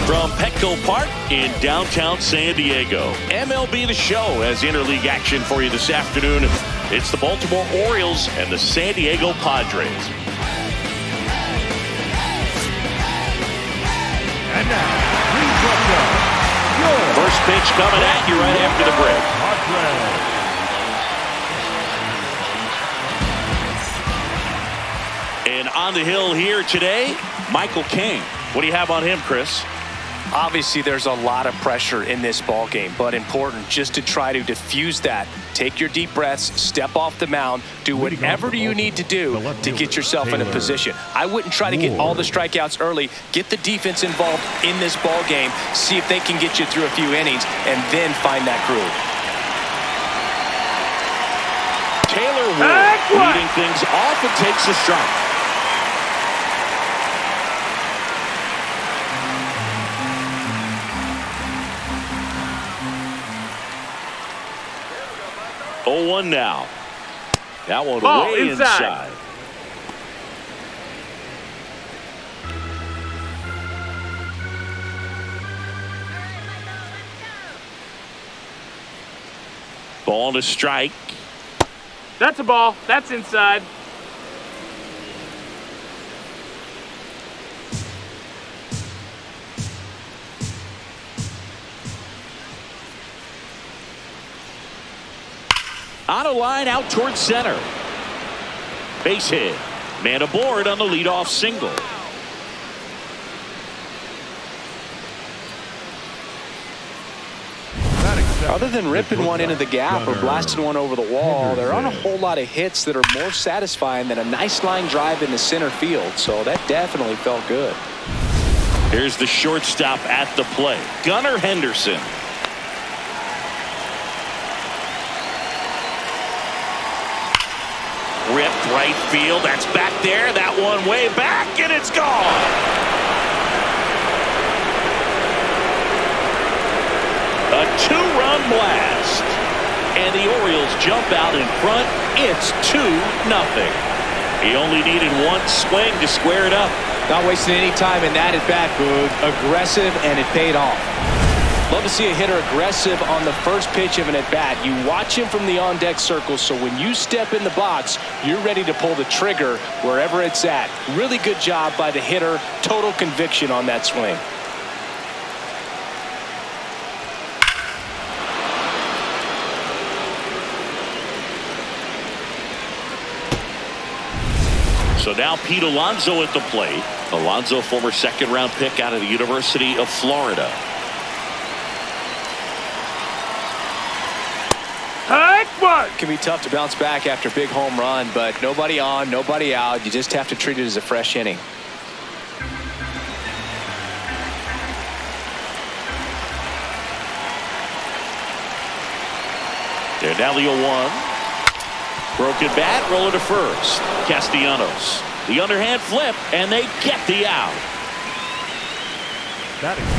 From Petco Park in downtown San Diego, MLB The Show has interleague action for you this afternoon. It's the Baltimore Orioles and the San Diego Padres. And now, please welcome your first pitch coming at you right after the break. And on the hill here today, Michael King. What do you have on him, Chris? Obviously, there's a lot of pressure in this ball game, but important just to try to diffuse that. Take your deep breaths, step off the mound, do whatever you need to do to get yourself in a position. I wouldn't try to get all the strikeouts early. Get the defense involved in this ball game, see if they can get you through a few innings, and then find that groove. Taylor Wood leading things off and takes a strike. Oh, 1 now. That one way inside. Ball to strike. That's a ball. That's inside. On a line out towards center. Base hit. Man aboard on the leadoff single. Other than ripping one into the gap or blasting one over the wall, there aren't a whole lot of hits that are more satisfying than a nice line drive in the center field. So that definitely felt good. Here's the shortstop at the plate, Gunnar Henderson. Ripped right field. That's back there. That one way back, and it's gone. A two-run blast. And the Orioles jump out in front. It's 2-0. He only needed one swing to square it up. Not wasting any time in that at-bat, Boog. Aggressive, and it paid off. Love to see a hitter aggressive on the first pitch of an at-bat. You watch him from the on-deck circle, so when you step in the box, you're ready to pull the trigger wherever it's at. Really good job by the hitter. Total conviction on that swing. So now Pete Alonso at the plate. Alonso, former second-round pick out of the University of Florida. It can be tough to bounce back after a big home run, but nobody on, nobody out. You just have to treat it as a fresh inning. They're down the 0-1. Broken bat, roller to first. Castellanos. The underhand flip, and they get the out.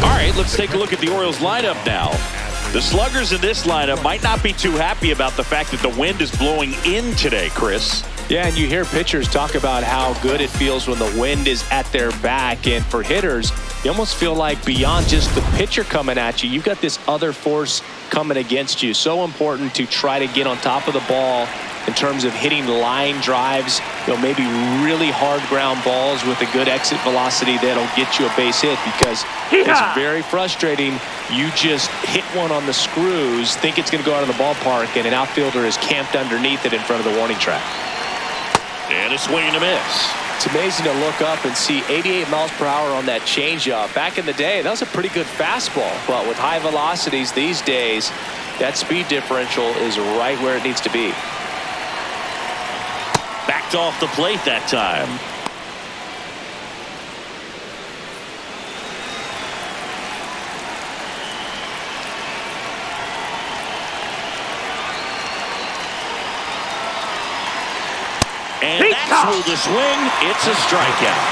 All right, let's take a look at the Orioles lineup now. The sluggers in this lineup might not be too happy about the fact that the wind is blowing in today, Chris. Yeah, and you hear pitchers talk about how good it feels when the wind is at their back. And for hitters, you almost feel like beyond just the pitcher coming at you, you've got this other force coming against you. So important to try to get on top of the ball in terms of hitting line drives, maybe really hard ground balls with a good exit velocity that'll get you a base hit, because it's very frustrating. You just hit one on the screws, think it's going to go out of the ballpark, and an outfielder is camped underneath it in front of the warning track. And a swing and a miss. It's amazing to look up and see 88 miles per hour on that changeup. Back in the day, that was a pretty good fastball, but with high velocities these days, that speed differential is right where it needs to be. Backed off the plate that time. And that's through the swing. It's a strikeout.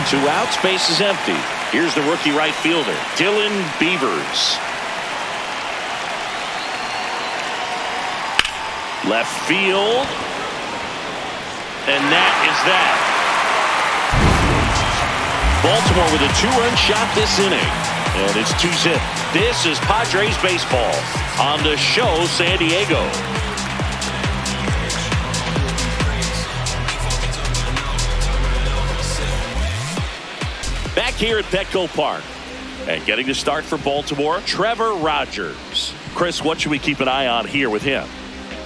2 outs, base is empty. Here's the rookie right fielder, Dylan Beavers. Left field. And that is that. Baltimore with a 2-run shot this inning. And it's 2-zip. This is Padres baseball on the show, San Diego. Back here at Petco Park. And getting the start for Baltimore, Trevor Rogers. Chris, what should we keep an eye on here with him?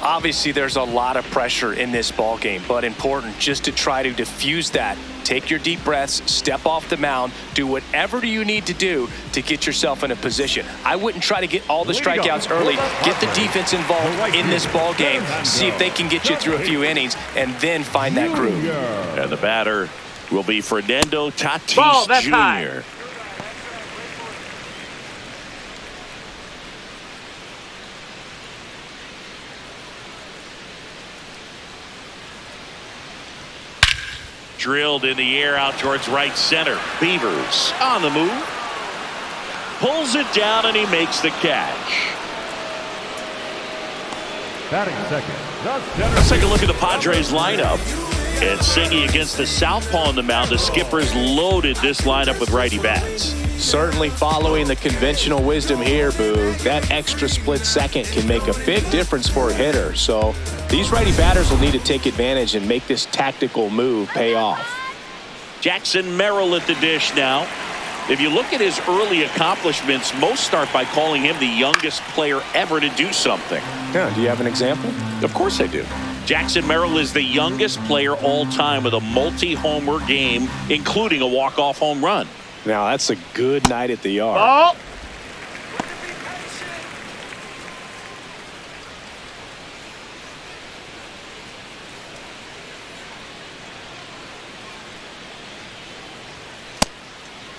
Obviously, there's a lot of pressure in this ball game, but important just to try to diffuse that. Take your deep breaths, step off the mound, do whatever you need to do to get yourself in a position. I wouldn't try to get all the strikeouts early. Get the defense involved in this ball game. See if they can get you through a few innings, and then find that groove. And the batter will be Fernando Tatis Jr. High. Drilled in the air out towards right center. Beavers on the move. Pulls it down and he makes the catch. Batting second. Let's take a look at the Padres lineup. And singing against the southpaw on the mound, the skipper's loaded this lineup with righty bats. Certainly following the conventional wisdom here, Boo. That extra split second can make a big difference for a hitter. So these righty batters will need to take advantage and make this tactical move pay off. Jackson Merrill at the dish now. If you look at his early accomplishments, most start by calling him the youngest player ever to do something. Yeah, do you have an example? Of course I do. Jackson Merrill is the youngest player all time with a multi-homer game, including a walk-off home run. Now, that's a good night at the yard. Ball.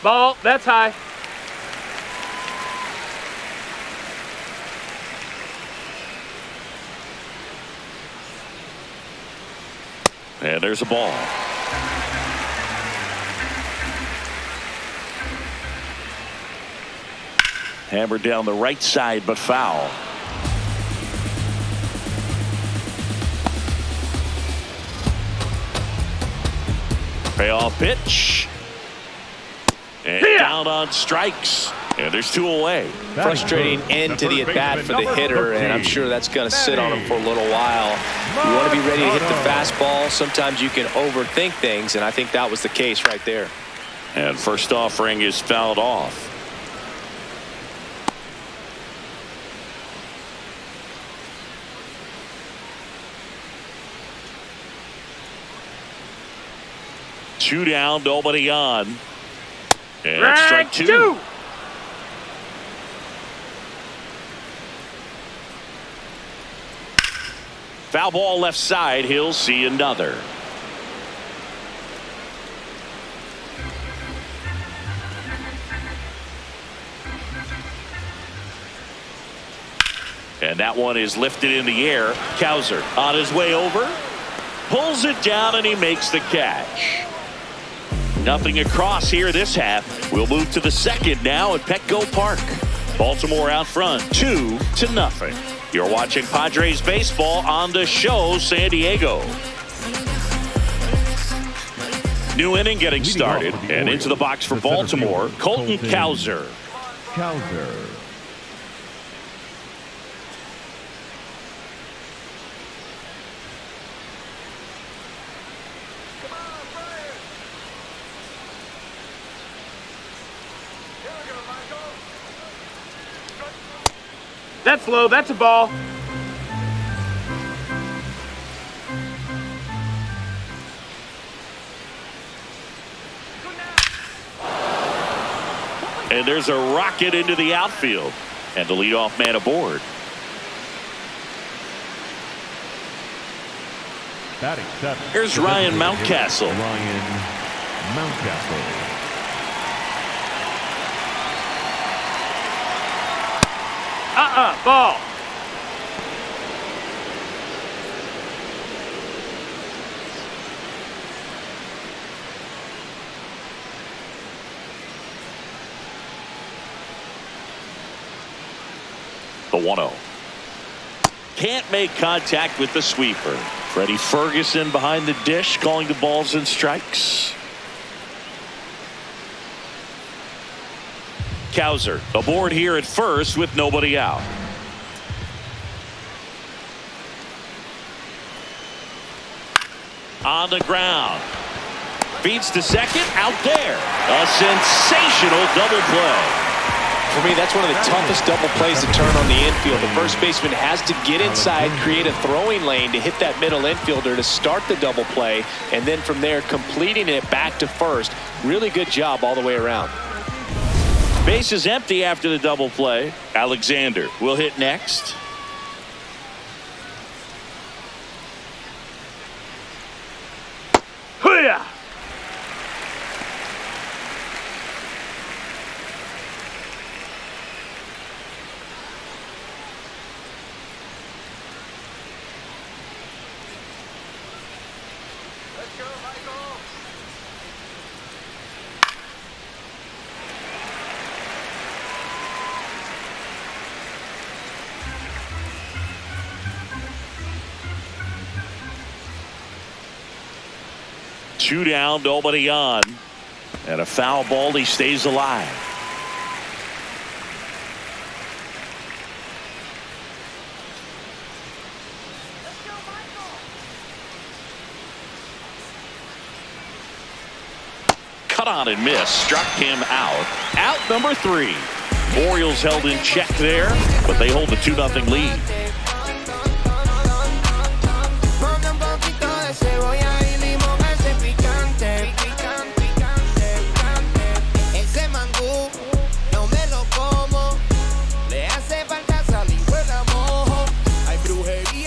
Ball. That's high. And there's a ball. Hammered down the right side, but foul. Payoff pitch. And down on strikes. And there's 2 away. Frustrating end to the at-bat for the hitter, and I'm sure that's going to sit on him for a little while. You want to be ready to hit the fastball. Sometimes you can overthink things, and I think that was the case right there. And first offering is fouled off. Two down, nobody on. And that's strike 2. Foul ball left side. He'll see another. And that one is lifted in the air. Cowser on his way over. Pulls it down and he makes the catch. Nothing across here this half. We'll move to the second now at Petco Park. Baltimore out front 2-0. You're watching Padres baseball on the show, San Diego. New inning getting started. And into the box for Baltimore, Colton Cowser. That's low. That's a ball. And there's a rocket into the outfield. And the leadoff man aboard. Batting seven. Here's Ryan Mountcastle. Ball. The 1-0. Can't make contact with the sweeper. Freddie Ferguson behind the dish calling the balls and strikes. Cowser aboard here at first with nobody out. On the ground. Feeds to second. Out there. A sensational double play. For me, that's one of the toughest double plays to turn on the infield. The first baseman has to get inside, create a throwing lane to hit that middle infielder to start the double play, and then from there completing it back to first. Really good job all the way around. Base is empty after the double play. Alexander will hit next. Hoo-yah! Two down, nobody on. And a foul ball, he stays alive. Cut on and miss. Struck him out. Out number 3. Orioles held in check there, but they hold the 2-0 lead.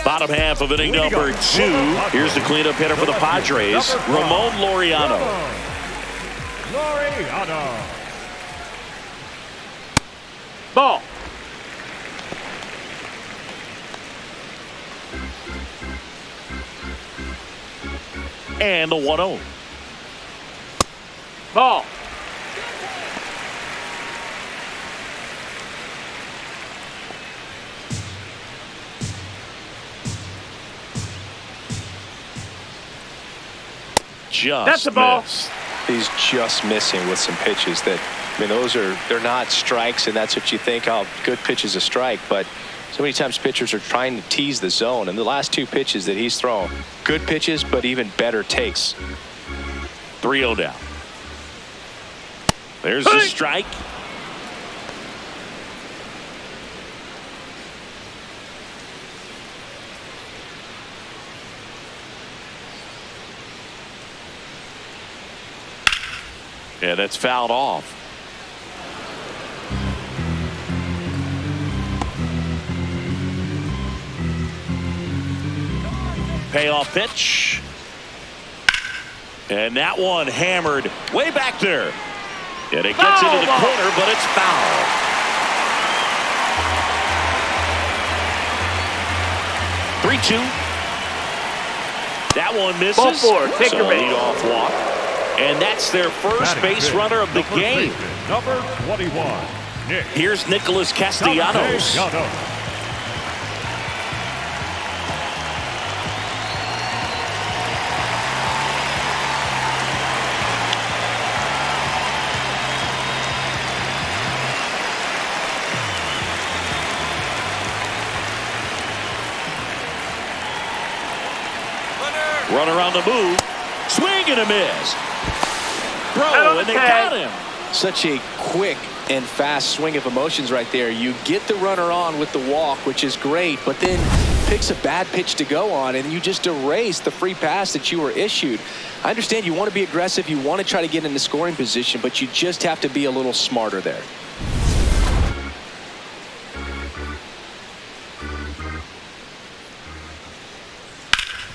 Bottom half of inning number 2. Here's the cleanup hitter for the Padres, Ramon Laureano. Ball. And the 1-0. Ball. That's a ball. Missed. He's just missing with some pitches that, I mean, they're not strikes, and that's what you think, oh, good pitch is a strike, but so many times pitchers are trying to tease the zone, and the last 2 pitches that he's thrown, good pitches, but even better takes. 3-0 down. There's the strike. Yeah, that's fouled off. Payoff pitch. And that one hammered way back there. And it gets into the corner, but it's foul. Three-2. That one misses. Ball 4. Take your base. Leadoff walk. And that's their first base runner of the game. Number 21, Nick. Here's Nicholas Castellanos. Runner on the move. Swing and a miss. Throw, and they got him. Such a quick and fast swing of emotions right there. You get the runner on with the walk, which is great, but then picks a bad pitch to go on, and you just erase the free pass that you were issued. I understand you want to be aggressive, you want to try to get in the scoring position, but you just have to be a little smarter there.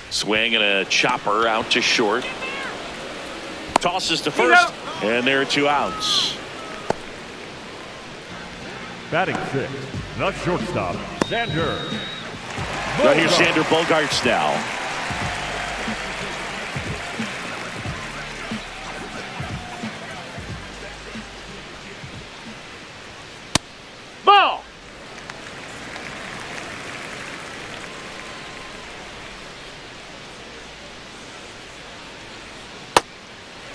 Swing and a chopper out to short. Tosses to first, and there are 2 outs. Batting 6th, the shortstop, Sander. Right here's Sander Bogarts now. Ball.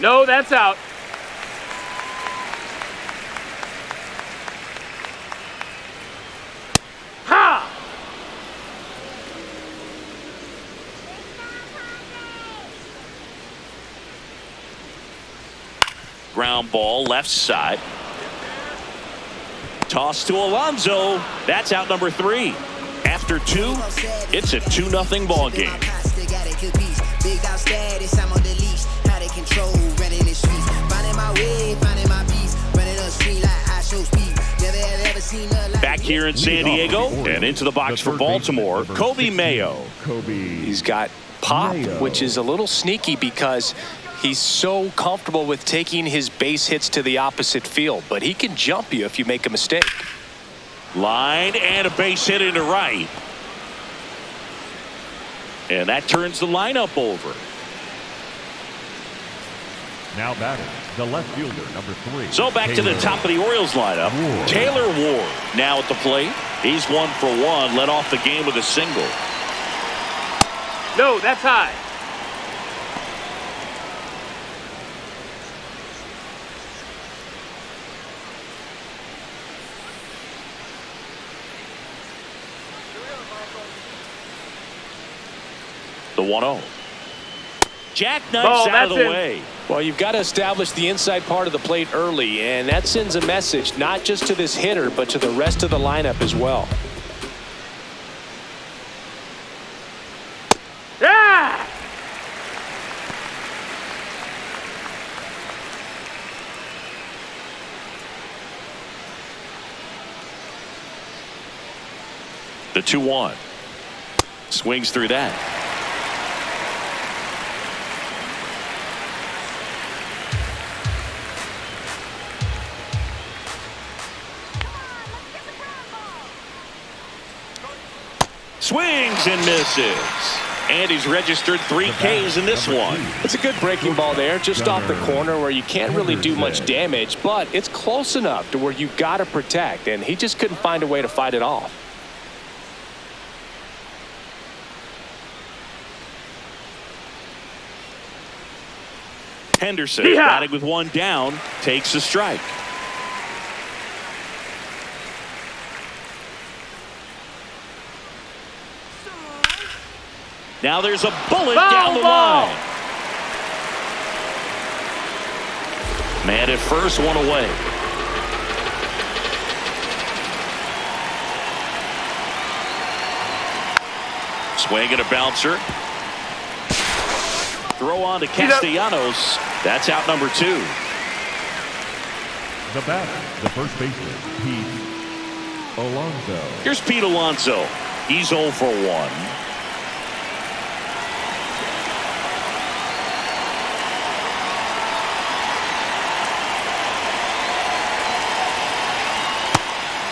No, that's out. Ground ball left side. Toss to Alonso. That's out number 3. After 2, it's a 2-0 ball game. Back here in San Diego and into the box for Baltimore, Kobe Mayo. He's got pop, which is a little sneaky because he's so comfortable with taking his base hits to the opposite field, but he can jump you if you make a mistake. Line and a base hit into right. And that turns the lineup over. Now batting, the left fielder, number 3. So back to the top of the Orioles lineup. Ward. Taylor Ward now at the plate. He's 1 for 1, led off the game with a single. No, that's high. The 1-0. Jackknifes out of the way. Well, you've got to establish the inside part of the plate early, and that sends a message not just to this hitter, but to the rest of the lineup as well. Ah! The 2-1. Swings through that. Swings and misses. And he's registered 3 Ks in this one. It's a good breaking ball there, just off the corner where you can't really do much damage, but it's close enough to where you've got to protect, and he just couldn't find a way to fight it off. Henderson batting with 1 down, takes a strike. Now there's a bullet down the line. Man at first, 1 away. Swing and a bouncer. Throw on to Castellanos. That's out number 2. The batter, the first baseman, Pete Alonso. Here's Pete Alonso. He's 0 for 1.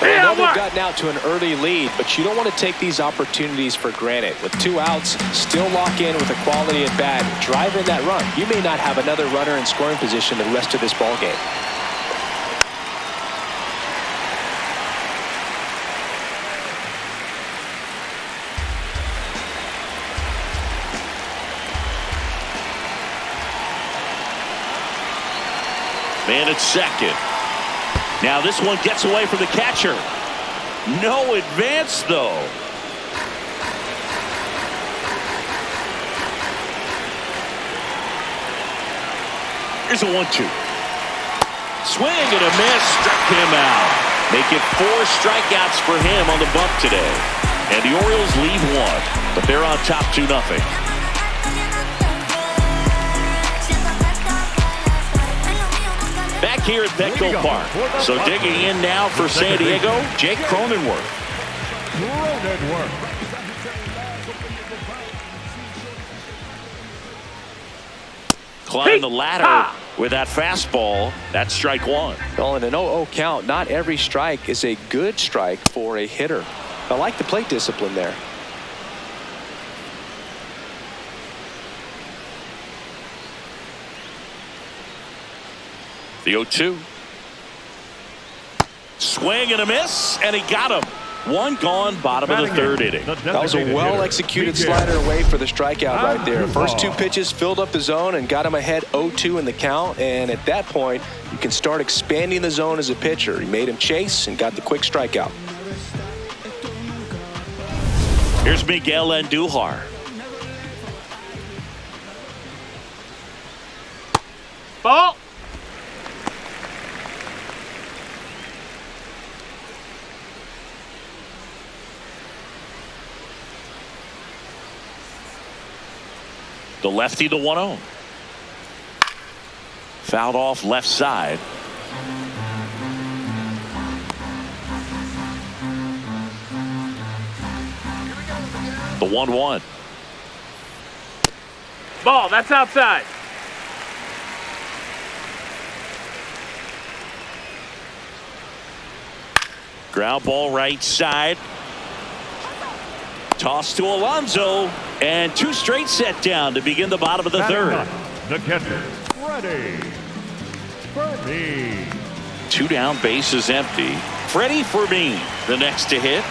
I know they've gotten out to an early lead, but you don't want to take these opportunities for granted. With 2 outs, still lock in with a quality at bat, drive in that run. You may not have another runner in scoring position the rest of this ball game. Man at second. Now this one gets away from the catcher. No advance, though. Here's a 1-2. Swing and a miss. Struck him out. Make it 4 strikeouts for him on the bump today. And the Orioles lead 1, but they're on top 2-0. Back here at Petco Park. So digging in now for San Diego, Jake Cronenworth. Climb the ladder with that fastball. That's strike 1. Well, in an 0-0 count, not every strike is a good strike for a hitter. I like the plate discipline there. The 0-2. Swing and a miss, and he got him. 1 gone, bottom of the 3rd inning. That was a well-executed slider away for the strikeout right there. First 2 pitches filled up the zone and got him ahead 0-2 in the count, and at that point, you can start expanding the zone as a pitcher. He made him chase and got the quick strikeout. Here's Miguel Andujar. Ball. The lefty, the 1-0. Fouled off left side. The 1-1. Ball, that's outside. Ground ball right side. Toss to Alonso. And 2 straight set down to begin the bottom of the third. The catcher, Freddie. Fermin. 2 down, bases empty. Freddie Fermin, the next to hit.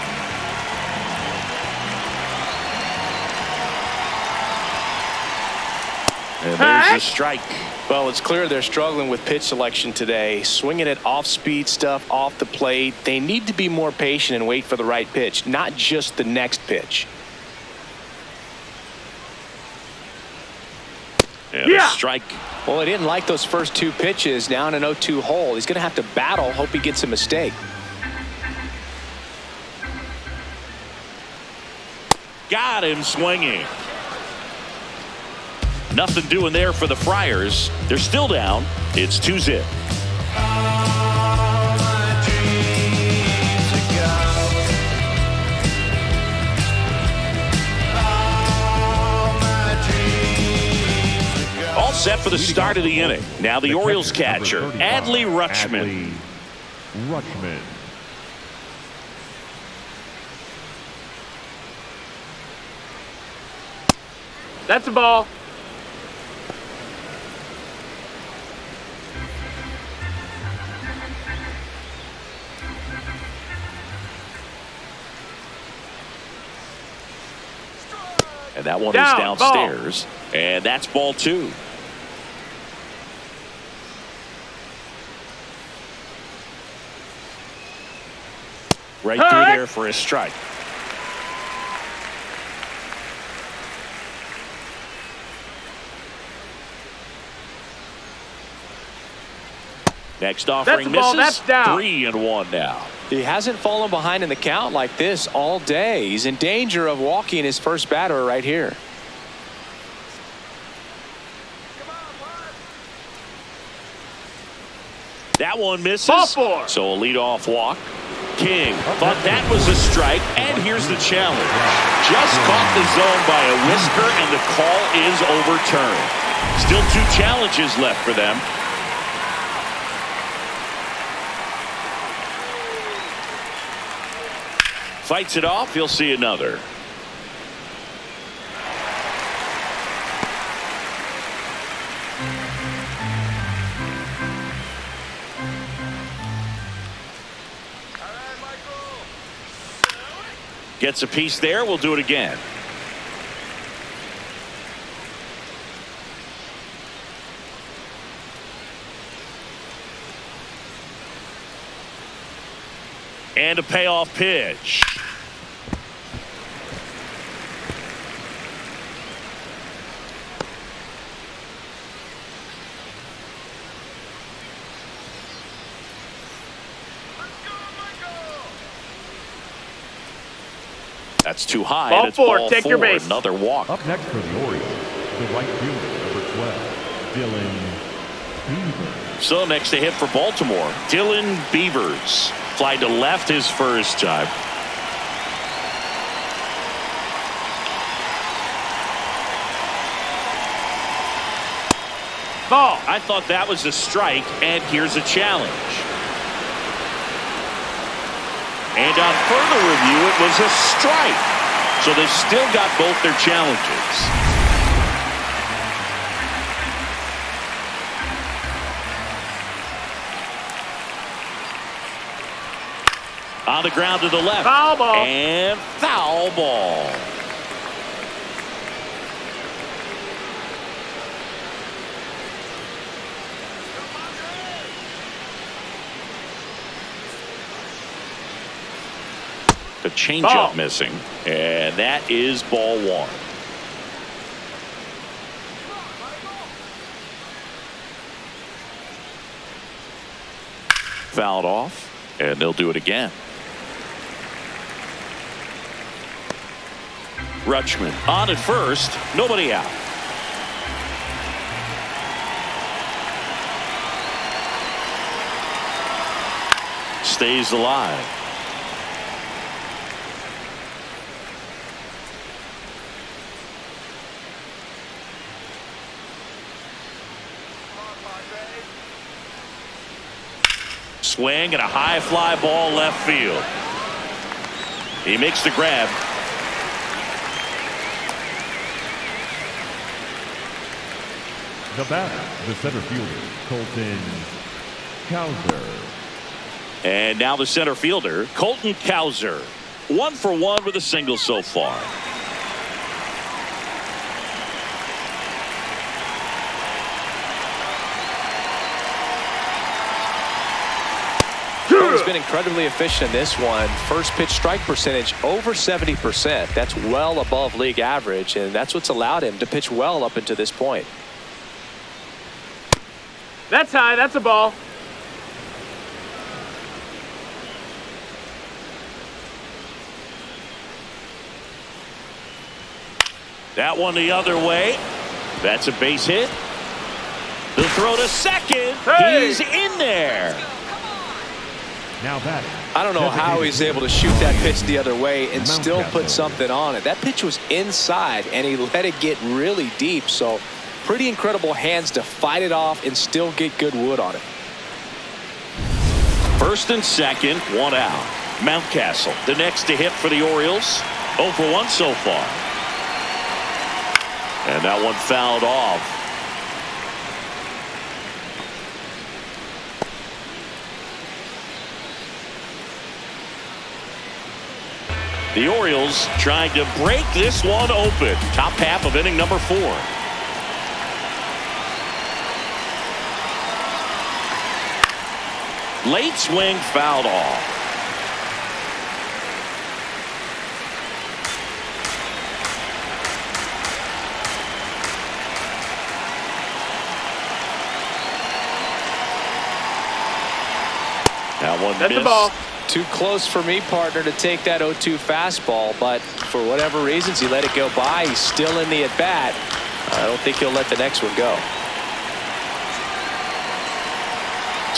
And there's a strike. Well, it's clear they're struggling with pitch selection today. Swinging it off-speed stuff off the plate. They need to be more patient and wait for the right pitch, not just the next pitch. And a strike. Well, he didn't like those first 2 pitches. Now in an 0-2 hole, he's going to have to battle. Hope he gets a mistake. Got him swinging. Nothing doing there for the Friars. They're still down. It's 2-0. All set for the start of the inning. Now the Orioles catcher, Adley Rutschman. Rutschman. That's a ball. And that one is Down, downstairs. And that's ball 2. Right through there for a strike. Next offering That's a ball. misses. That's down. 3-1 now. He hasn't fallen behind in the count like this all day. He's in danger of walking his first batter right here. That one misses. Ball 4. So a leadoff walk. King thought that was a strike, and here's the challenge. Just caught the zone by a whisker, and the call is overturned. Still 2 challenges left for them. Fights it off. He'll see another. Gets a piece there. We'll do it again. And a payoff pitch. That's too high. Ball And it's 4. ball Take 4. your base. Another walk. Up next for the Orioles, the right fielder, number 12, Dylan Beaver. So next to hit for Baltimore, Dylan Beavers. Fly to left his first time. Ball. I thought that was a strike, and here's a challenge. And on further review, it was a strike. So they've still got both their challenges. On the ground to the left. Foul ball. And foul ball. The changeup missing, and that is ball 1. Fouled off, and they'll do it again. Rutschman on at first, nobody out. stays alive. Swing and a high fly ball left field. He makes the grab. The batter, the center fielder, Colton Cowser. And now the center fielder, Colton Cowser. 1 for 1 with a single so far. He's been incredibly efficient in this one. First pitch strike percentage over 70%. That's well above league average, and that's what's allowed him to pitch well up until this point. That's high. That's a ball. That one the other way. That's a base hit. The throw to second. Hey! He's in there. Now batting. I don't know how he's able to shoot that pitch the other way and still Mountcastle. put something on it. That pitch was inside, and he let it get really deep. So pretty incredible hands to fight it off and still get good wood on it. First and second, 1 out. Mountcastle, the next to hit for the Orioles. 0 for 1 so far. And that one fouled off. The Orioles trying to break this one open. Top half of inning number 4. Late swing fouled off. That one That's missed. a ball. Too close for me, partner, to take that 0-2 fastball, but for whatever reasons, he let it go by. He's still in the at-bat. I don't think he'll let the next one go.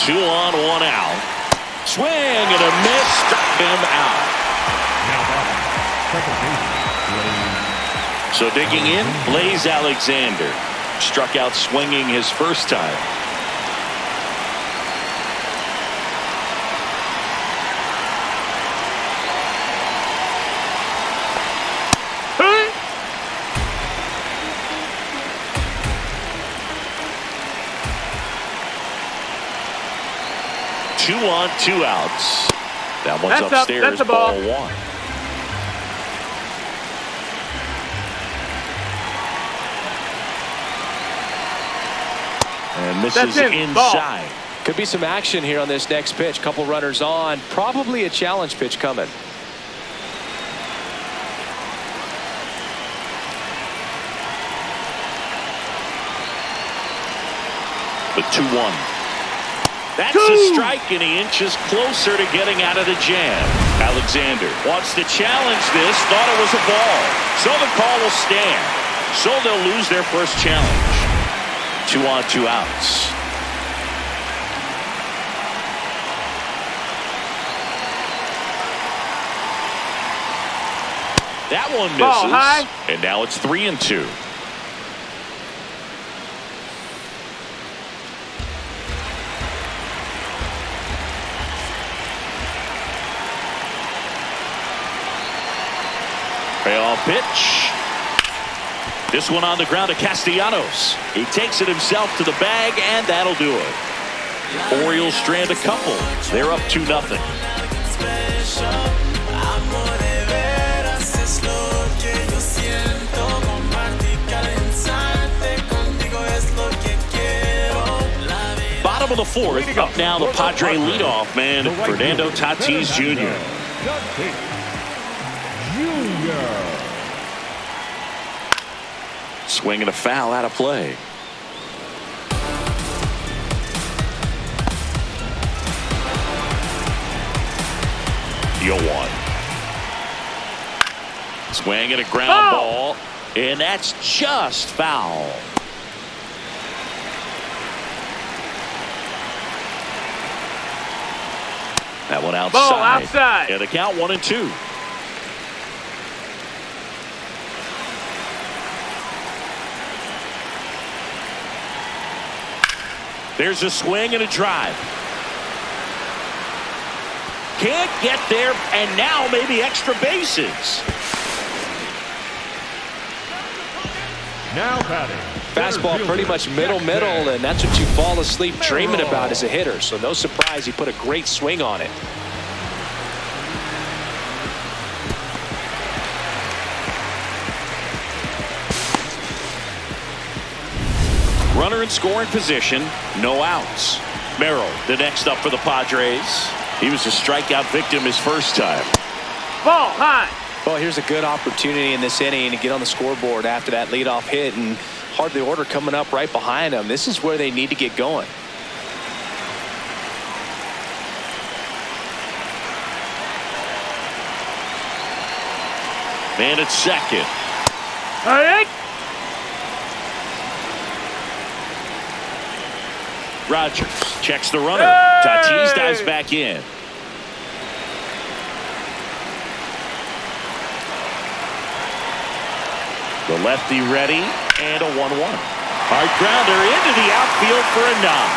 2 on, 1 out. Swing and a miss, struck him out. Now batting, second baseman, So digging in, Blaze Alexander. Struck out swinging his first time. Hey! 2 on, 2 outs. That one's That's up. upstairs. That's a ball. Ball 1. And misses That's in. inside. Could be some action here on this next pitch. Couple runners on. Probably a challenge pitch coming. The 2-1. That's a strike, and he inches closer to getting out of the jam. Alexander wants to challenge this. Thought it was a ball. So the call will stand. So they'll lose their first challenge. 2 on, 2 outs. That one misses. Ball high. And now it's 3 and 2. Payoff pitch. This one on the ground to Castellanos. He takes it himself to the bag, and that'll do it. Orioles strand a couple. They're up 2-0. Bottom of the 4th. Up now the Padre leadoff man, Fernando Tatis Jr. Swing and a foul out of play. Yo one. Swing and a ground ball, and that's just foul. That That one outside. Ball outside. And the count 1-2. There's a swing and a drive. Can't get there, and now maybe extra bases. Now batting. Fastball pretty much middle, and that's what you fall asleep dreaming about as a hitter. So no surprise he put a great swing on it. Runner in scoring position, no outs. Merrill, the next up for the Padres. He was a strikeout victim his first time. Ball high. Well, here's a good opportunity in this inning to get on the scoreboard after that leadoff hit, and hardly order coming up right behind them. This is where they need to get going. Man at second. All right. Rogers checks the runner. Tatis dives back in. The lefty ready, and a 1-1. Hard grounder into the outfield for a knock.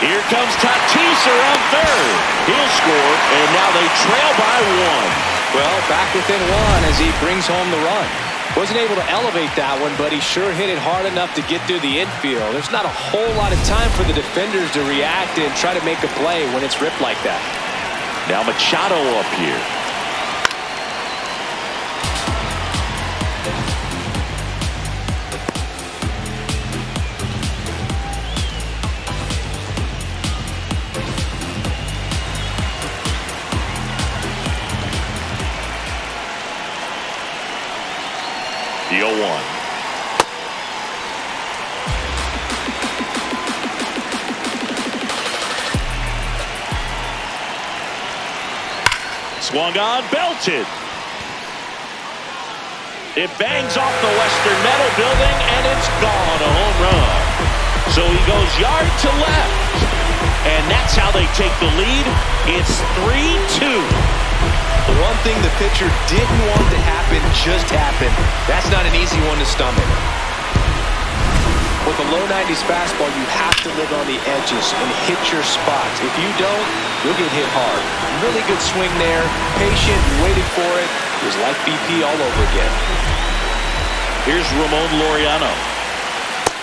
Here comes Tatis around third. He'll score, and now they trail by 1. Well, back within 1 as he brings home the run. Wasn't able to elevate that one, but he sure hit it hard enough to get through the infield. There's not a whole lot of time for the defenders to react and try to make a play when it's ripped like that. Now Machado up here. The 0-1. Swung on, belted. It bangs off the Western Metal building, and it's gone, a home run. So he goes yard to left, and that's how they take the lead. It's 3-2. The one thing the pitcher didn't want to happen just happened. That's not an easy one to stomach. With a low 90s fastball, you have to live on the edges and hit your spots. If you don't, you'll get hit hard. Really good swing there. Patient, waited for it. It was like BP all over again. Here's Ramon Laureano.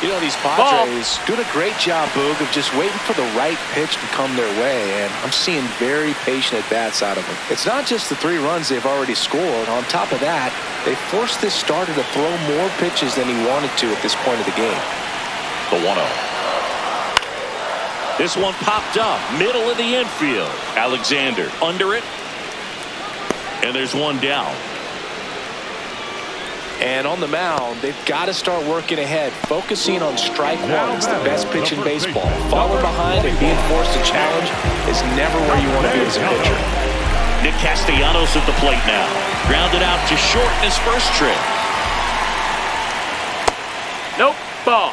You know, these Padres doing a great job, Boog, of just waiting for the right pitch to come their way, and I'm seeing very patient at-bats out of them. It's not just the 3 runs they've already scored. On top of that, they forced this starter to throw more pitches than he wanted to at this point of the game. The 1-0. This one popped up, middle of the infield. Alexander under it, and there's one down. And on the mound, they've got to start working ahead, focusing on strike one. It's the best pitch in baseball. Falling behind and being forced to challenge is never where you want to be as a pitcher. Nick Castellanos at the plate now. Grounded out to short in his first trip. Nope. Ball.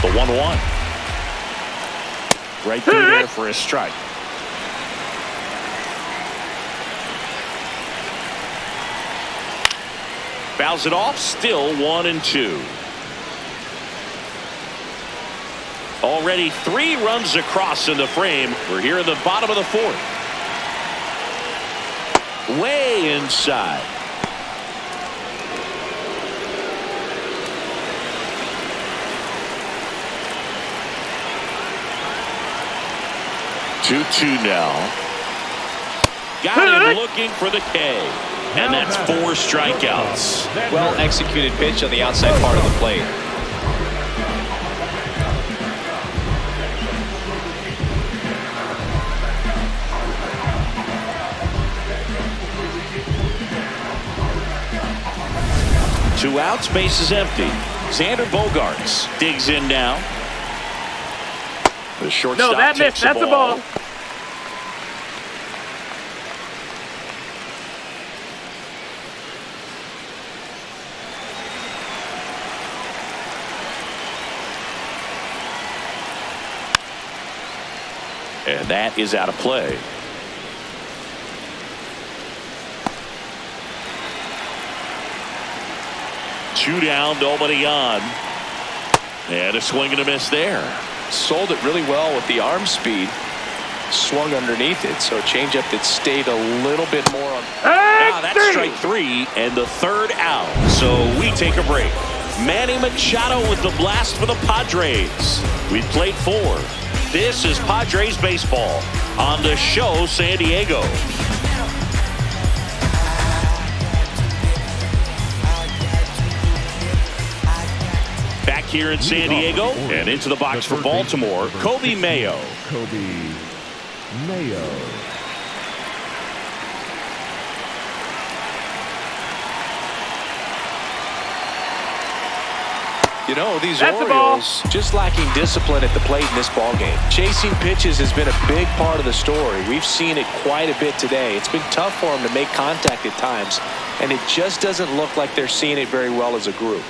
The 1-1. Right through there for a strike. Fouls it off, still 1-2. Already 3 runs across in the frame. We're here in the bottom of the 4th. Way inside. Two now. Got him looking for the K. And that's 4 strikeouts. Well executed pitch on the outside part of the plate. Two outs, base is empty. Xander Bogaerts digs in now. The shortstop No, that takes missed. That's a ball. And that is out of play. Two down, nobody on. And a swing and a miss there. Sold it really well with the arm speed. Swung underneath it, so a changeup that stayed a little bit more on. Now that's strike three and the third out. So we take a break. Manny Machado with the blast for the Padres. We've played four. This is Padres baseball on the show San Diego. Back here in San Diego and into the box for Baltimore, Kobe Mayo. Kobe Mayo. You know, these That's the ball. Orioles just lacking discipline at the plate in this ballgame. Chasing pitches has been a big part of the story. We've seen it quite a bit today. It's been tough for them to make contact at times, and it just doesn't look like they're seeing it very well as a group.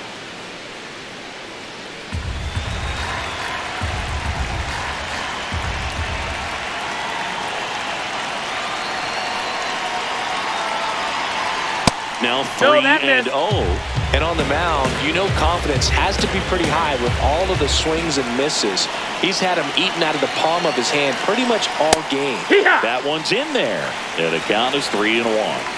Now 3-0. And on the mound, you know confidence has to be pretty high with all of the swings and misses. He's had them eaten out of the palm of his hand pretty much all game. Yeah. That one's in there. And the count is 3-1.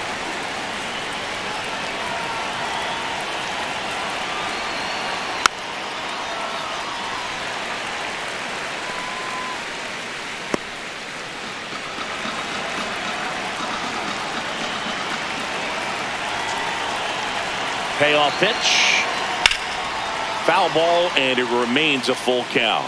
Payoff pitch. Foul ball, and it remains a full count.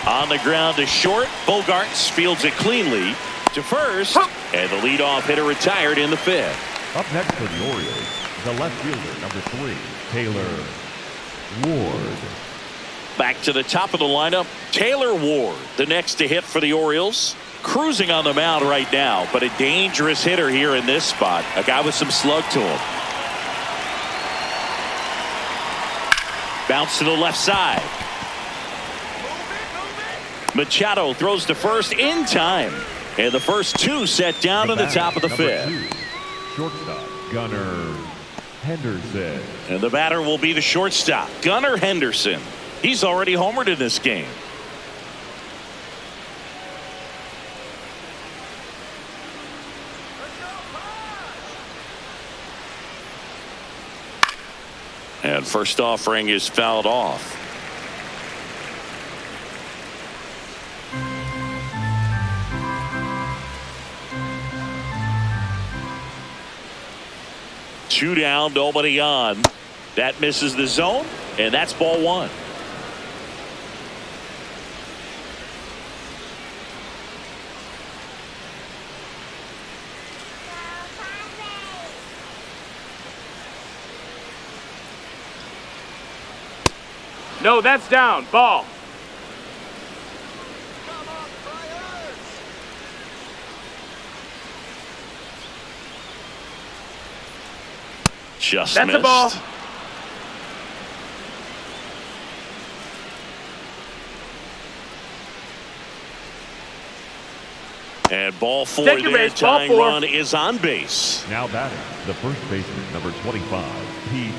On the ground to short. Bogarts fields it cleanly to first, and the leadoff hitter retired in the fifth. Up next for the Orioles, the left fielder, number 3, Taylor Ward. Back to the top of the lineup, Taylor Ward, the next to hit for the Orioles. Cruising on the mound right now, but a dangerous hitter here in this spot. A guy with some slug to him. Bounce to the left side. Machado throws to first in time. And the first two set down in the top of the fifth. 2, shortstop, Gunnar Henderson. And the batter will be the shortstop, Gunnar Henderson. He's already homered in this game. And first offering is fouled off. Two down, nobody on. That misses the zone, and that's ball one. No, that's down. Ball. Just That's missed. a ball. And ball four Take your there. base, ball Tying four. run is on base. Now batting, the first baseman, number 25, Pete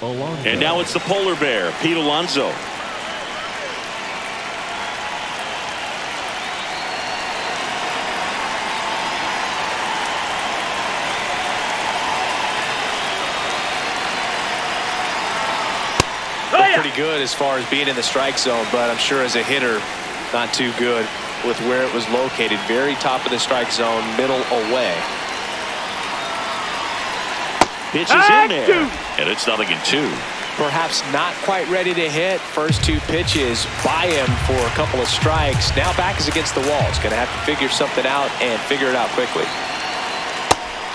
Alonso. And now it's the polar bear, Pete Alonso. Pretty good as far as being in the strike zone, but I'm sure as a hitter, not too good with where it was located. Very top of the strike zone, middle away. Pitch is in there, and it's 0-2. perhaps not quite ready to hit. First two pitches by him for a couple of strikes. Now back is against the wall. He's going to have to figure something out and figure it out quickly.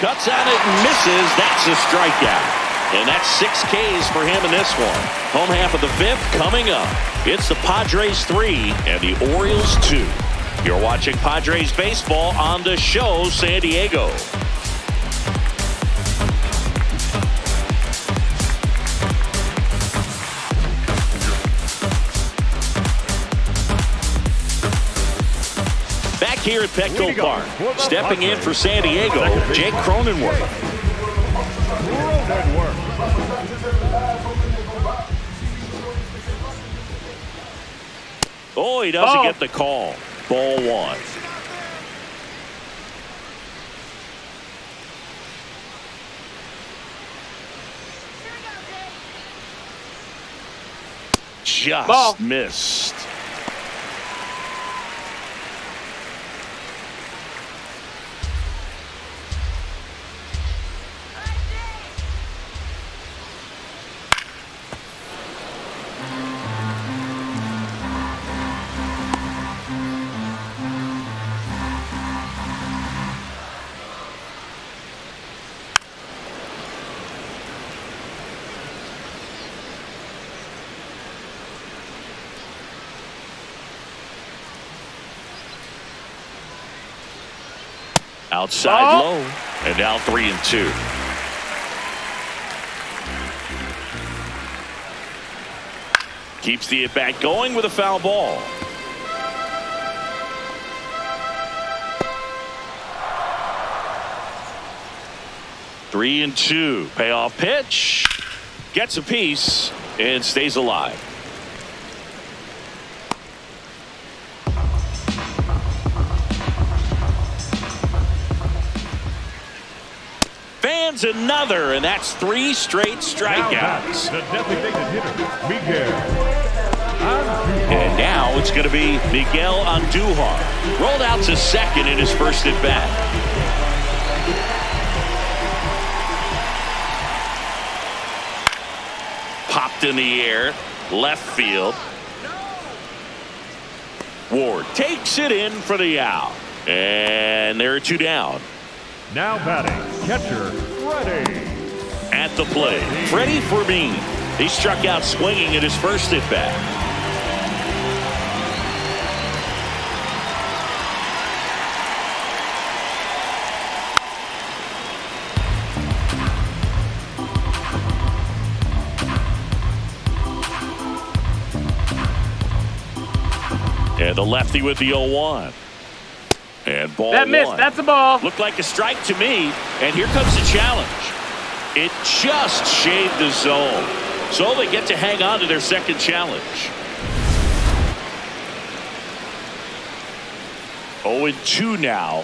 Cuts on it and misses. That's a strikeout. And that's 6 Ks for him in this one. Home half of the 5th coming up. It's the Padres 3 and the Orioles 2. You're watching Padres baseball on the show, San Diego. Back here at Petco Park, stepping in for San Diego, Jake Cronenworth. Oh, he doesn't get the call. Ball 1. Just missed. Outside low, and now 3-2. Keeps the at-bat going with a foul ball. Three and 2. Payoff pitch. Gets a piece and stays alive. Fans another, and that's 3 straight strikeouts. The designated hitter, Miguel. And now it's going to be Miguel Andujar. Rolled out to second in his first at bat. Popped in the air, left field. Ward takes it in for the out. And there are 2 down. Now batting, catcher, Freddie. At the plate, Freddie Fermin. He struck out swinging in his first at bat. And the lefty with the 0-1. And ball that missed. 1. That's a ball. Looked like a strike to me. And here comes the challenge. It just shaved the zone. So they get to hang on to their second challenge. 0-2 now.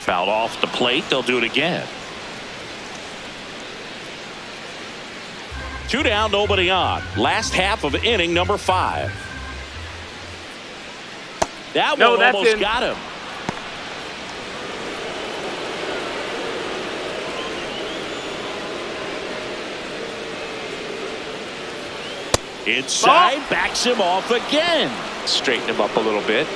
Fouled off the plate. They'll do it again. 2 down, nobody on. Last half of inning number 5. That one almost got him. Inside, backs him off again. Straighten him up a little bit.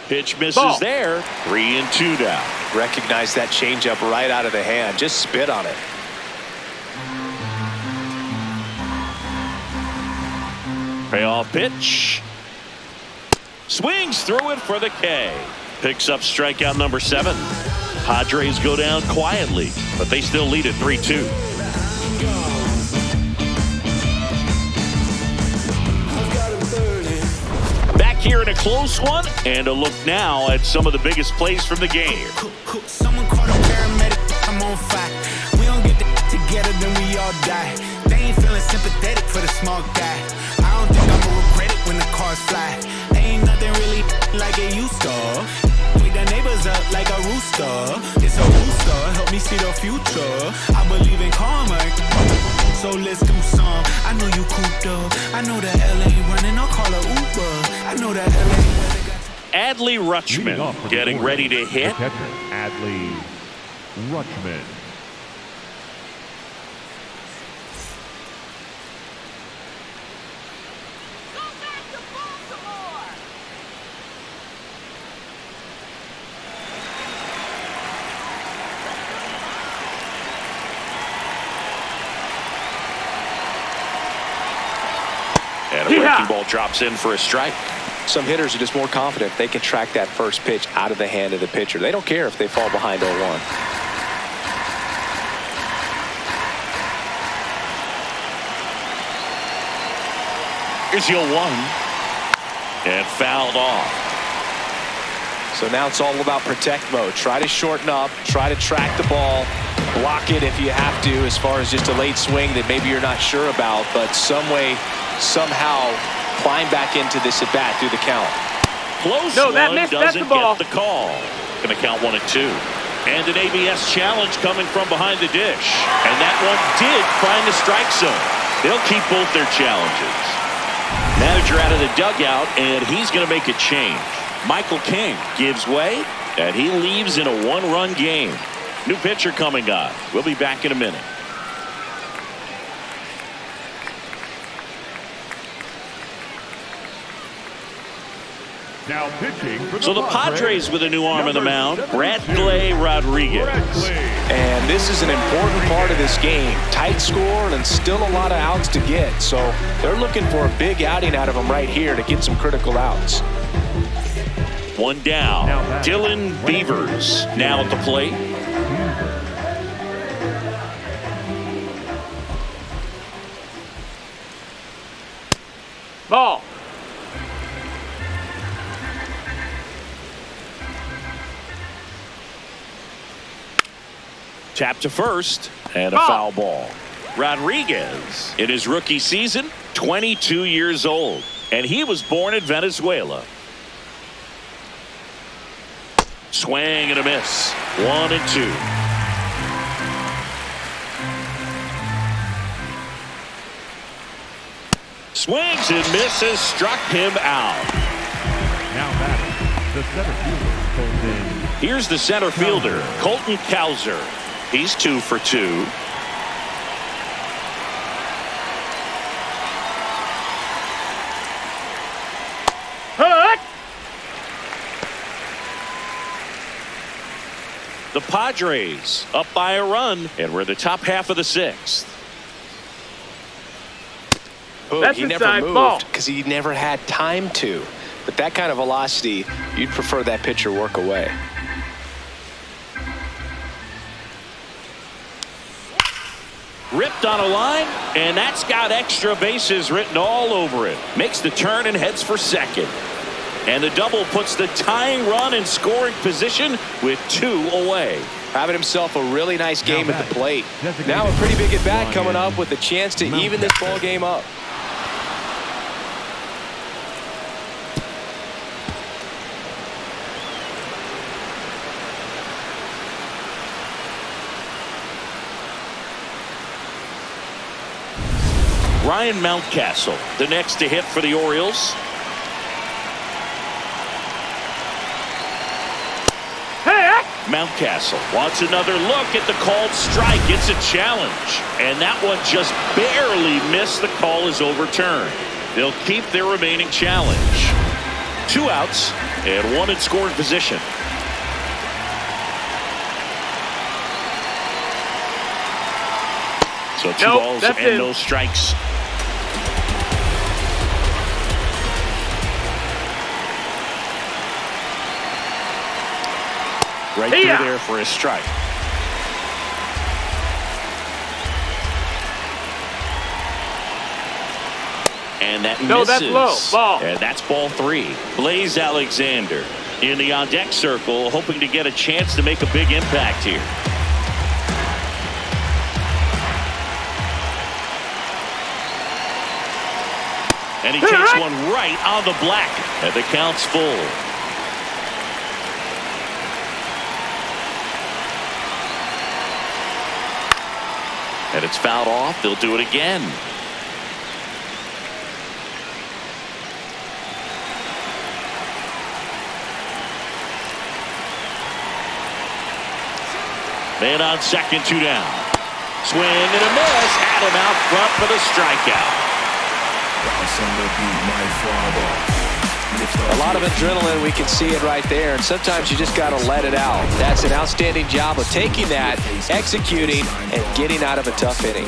Pitch misses there. 3-2 down. Recognize that changeup right out of the hand. Just spit on it. Payoff pitch. Swings through it for the K. Picks up strikeout number 7. Padres go down quietly, but they still lead at 3-2. Back here in a close one, and a look now at some of the biggest plays from the game. Someone called a paramedic, I'm on fire. We don't get together, then we all die. They ain't feeling sympathetic for the small guy. I don't think I'ma regret it when the cars fly. Ain't nothing really like it used to. Wake the neighbors up like a rooster. It's a rooster, help me see the future. I believe in karma, so let's do some. I know you cooped up. I know that LA running, I'll call a Uber. I know that LA. Adley Leading off Rutschman for the getting Orioles, ready to hit. the catcher, Adley Rutschman. And a breaking ball drops in for a strike. Some hitters are just more confident they can track that first pitch out of the hand of the pitcher. They don't care if they fall behind 0-1. Here's 0-1. And fouled off. So now it's all about protect mode. Try to shorten up, try to track the ball, block it if you have to, as far as just a late swing that maybe you're not sure about, but some way, somehow climb back into this at bat through the count. Close one, doesn't get the call. Going to count 1-2. And an ABS challenge coming from behind the dish. And that one did find the strike zone. They'll keep both their challenges. Manager out of the dugout, and he's going to make a change. Michael King gives way, and he leaves in a one-run game. New pitcher coming on. We'll be back in a minute. Now pitching for So the Padres with a new arm on the mound, Bradley Rodriguez. And this is an important part of this game. Tight score and still a lot of outs to get. So they're looking for a big outing out of him right here to get some critical outs. One down. Dylan Beavers now at the plate. Ball. Tap to first, and a foul ball. Rodriguez, in his rookie season, 22 years old, and he was born in Venezuela. Swing and a miss. 1-2. Swings and misses, struck him out. Now batting, the center fielder, Colton. Here's the center fielder, Colton Cowser. He's 2 for 2. The Padres up by a run, and we're the top half of the 6th. That's He never inside ball. moved because he never had time to. But that kind of velocity, you'd prefer that pitcher work away. Ripped on a line, and that's got extra bases written all over it. Makes the turn and heads for second. And the double puts the tying run in scoring position with 2 away. Having himself a really nice game at the plate. Now a pretty big at bat coming up with a chance to even this ball game up. Ryan Mountcastle, the next to hit for the Orioles. Mountcastle wants another look at the called strike. It's a challenge, and that one just barely missed. The call is overturned. They'll keep their remaining challenge. 2 outs and 1 in scoring position. So 2 balls and no strikes. Right through there for a strike. And that misses. That's low. Ball. And that's ball 3. Blaze Alexander in the on-deck circle, hoping to get a chance to make a big impact here. And he takes one right on the black. And the count's full. And it's fouled off. They'll do it again. Man on second, 2 down. Swing and a miss. Had him out front for the strikeout. A lot of adrenaline, we can see it right there, and sometimes you just got to let it out. That's an outstanding job of taking that, executing, and getting out of a tough inning.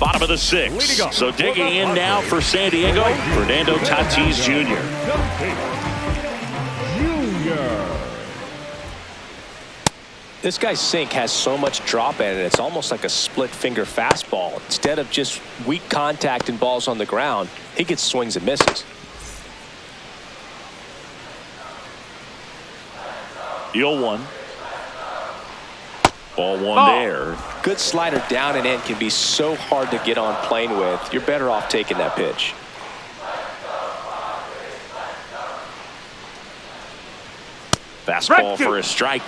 Bottom of the 6th. So digging in now for San Diego, Fernando Tatis Jr. This guy's sink has so much drop in it, it's almost like a split finger fastball. Instead of just weak contact and balls on the ground, he gets swings and misses. The 0-1. Ball one there. Good slider down and in can be so hard to get on plane with. You're better off taking that pitch. Fastball for a strike.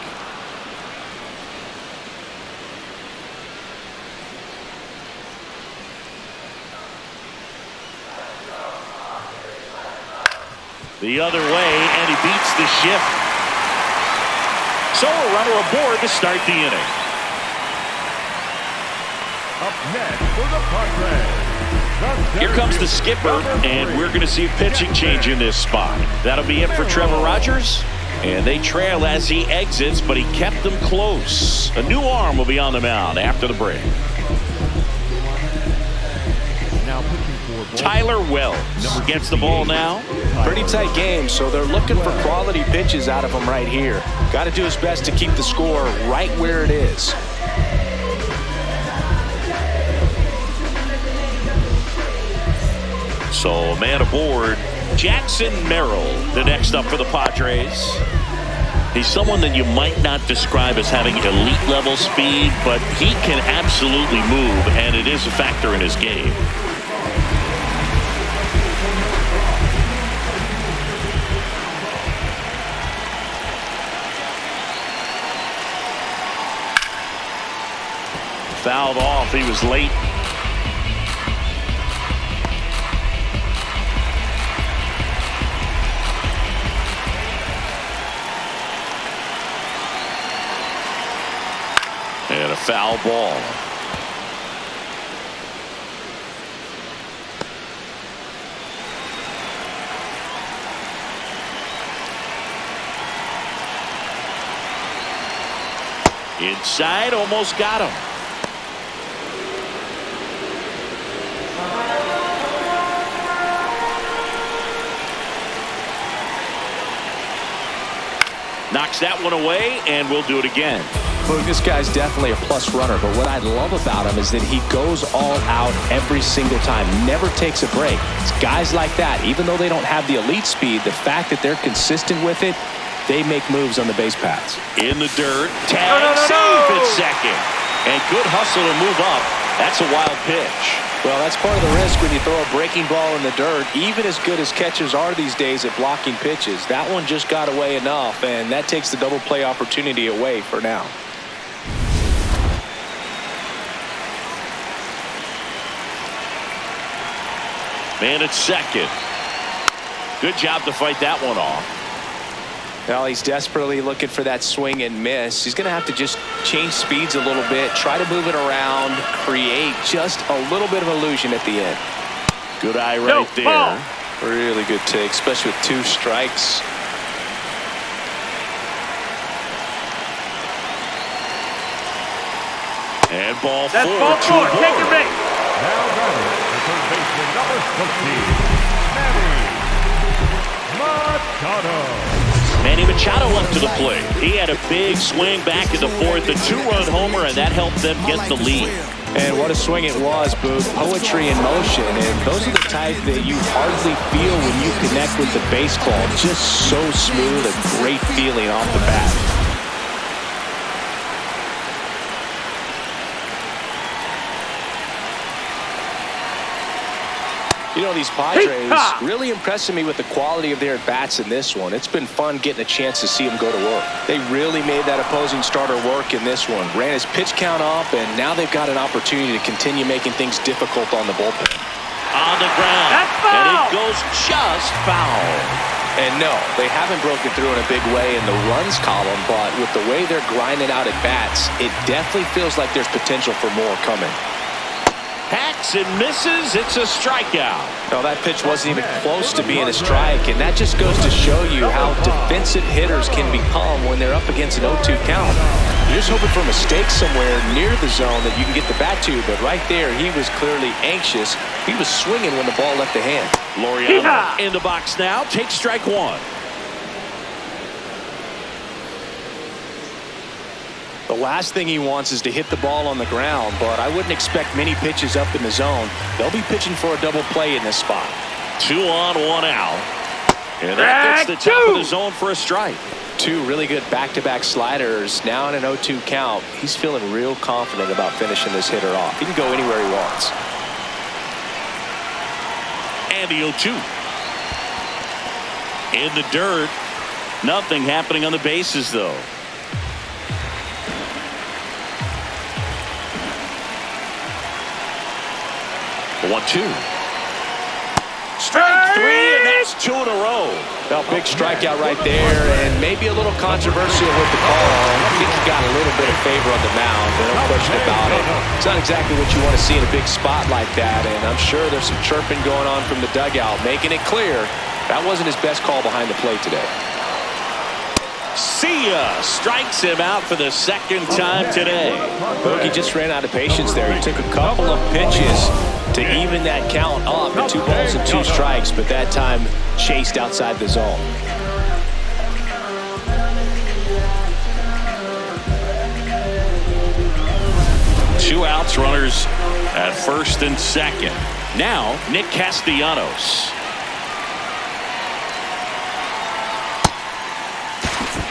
The other way, and he beats the shift. So a runner aboard to start the inning. Up next for the Padres. Here comes the skipper, and we're going to see a pitching change in this spot. That'll be it for Trevor Rogers. And they trail as he exits, but he kept them close. A new arm will be on the mound after the break. Now pitching for Tyler Wells gets the ball now. Pretty tight game, so they're looking for quality pitches out of him right here. Got to do his best to keep the score right where it is. So man aboard, Jackson Merrill, the next up for the Padres. He's someone that you might not describe as having elite level speed, but he can absolutely move, and it is a factor in his game. Fouled off. He was late. And a foul ball. Inside, almost got him. Knocks that one away, and we'll do it again. Look, this guy's definitely a plus runner, but what I love about him is that he goes all out every single time, never takes a break. It's guys like that, even though they don't have the elite speed, the fact that they're consistent with it, they make moves on the base paths. In the dirt, tag, safe at second. And good hustle to move up. That's a wild pitch. Well, that's part of the risk when you throw a breaking ball in the dirt. Even as good as catchers are these days at blocking pitches, that one just got away enough, and that takes the double play opportunity away for now. Man at second. Good job to fight that one off. Well, he's desperately looking for that swing and miss. He's going to have to just change speeds a little bit, try to move it around, create just a little bit of illusion at the end. Good eye right there. Ball. Really good take, especially with 2 strikes. And ball That's 4, ball 4. Take your base. Now batting the third baseman, number 15, Manny Machado. Manny Machado up to the plate. He had a big swing back in the 4th, a 2-run homer, and that helped them get the lead. And what a swing it was, Boog. Poetry in motion, and those are the type that you hardly feel when you connect with the base claw. Just so smooth, a great feeling off the bat. You know, these Padres really impressing me with the quality of their at-bats in this one. It's been fun getting a chance to see them go to work. They really made that opposing starter work in this one. Ran his pitch count up, and now they've got an opportunity to continue making things difficult on the bullpen. On the ground. That's foul. And it goes just foul. And no, they haven't broken through in a big way in the runs column, but with the way they're grinding out at-bats, it definitely feels like there's potential for more coming. Hacks and misses. It's a strikeout. No, that pitch wasn't even close to being a strike, and that just goes to show you how defensive hitters can become when they're up against an 0-2 count. You're just hoping for a mistake somewhere near the zone that you can get the bat to, but right there, he was clearly anxious. He was swinging when the ball left the hand. Laureano in the box now. Takes strike one. The last thing he wants is to hit the ball on the ground, but I wouldn't expect many pitches up in the zone. They'll be pitching for a double play in this spot. 2 on, 1 out. And that gets the top of the zone for a strike. 2 really good back-to-back sliders. Now in an 0-2 count, he's feeling real confident about finishing this hitter off. He can go anywhere he wants. And the 0-2. In the dirt. Nothing happening on the bases, though. The 1-2. Strike 3, and that's 2 in a row. Well, big strikeout right there, and maybe a little controversial with the call. I think he got a little bit of favor on the mound, no question about it. It's not exactly what you want to see in a big spot like that, and I'm sure there's some chirping going on from the dugout, making it clear that wasn't his best call behind the plate today. See ya! Strikes him out for the second time today. Bogey just ran out of patience there. He took a couple of pitches to even that count up at 2 balls and 2 strikes, but that time chased outside the zone. Two outs, runners at first and second. Now, Nick Castellanos.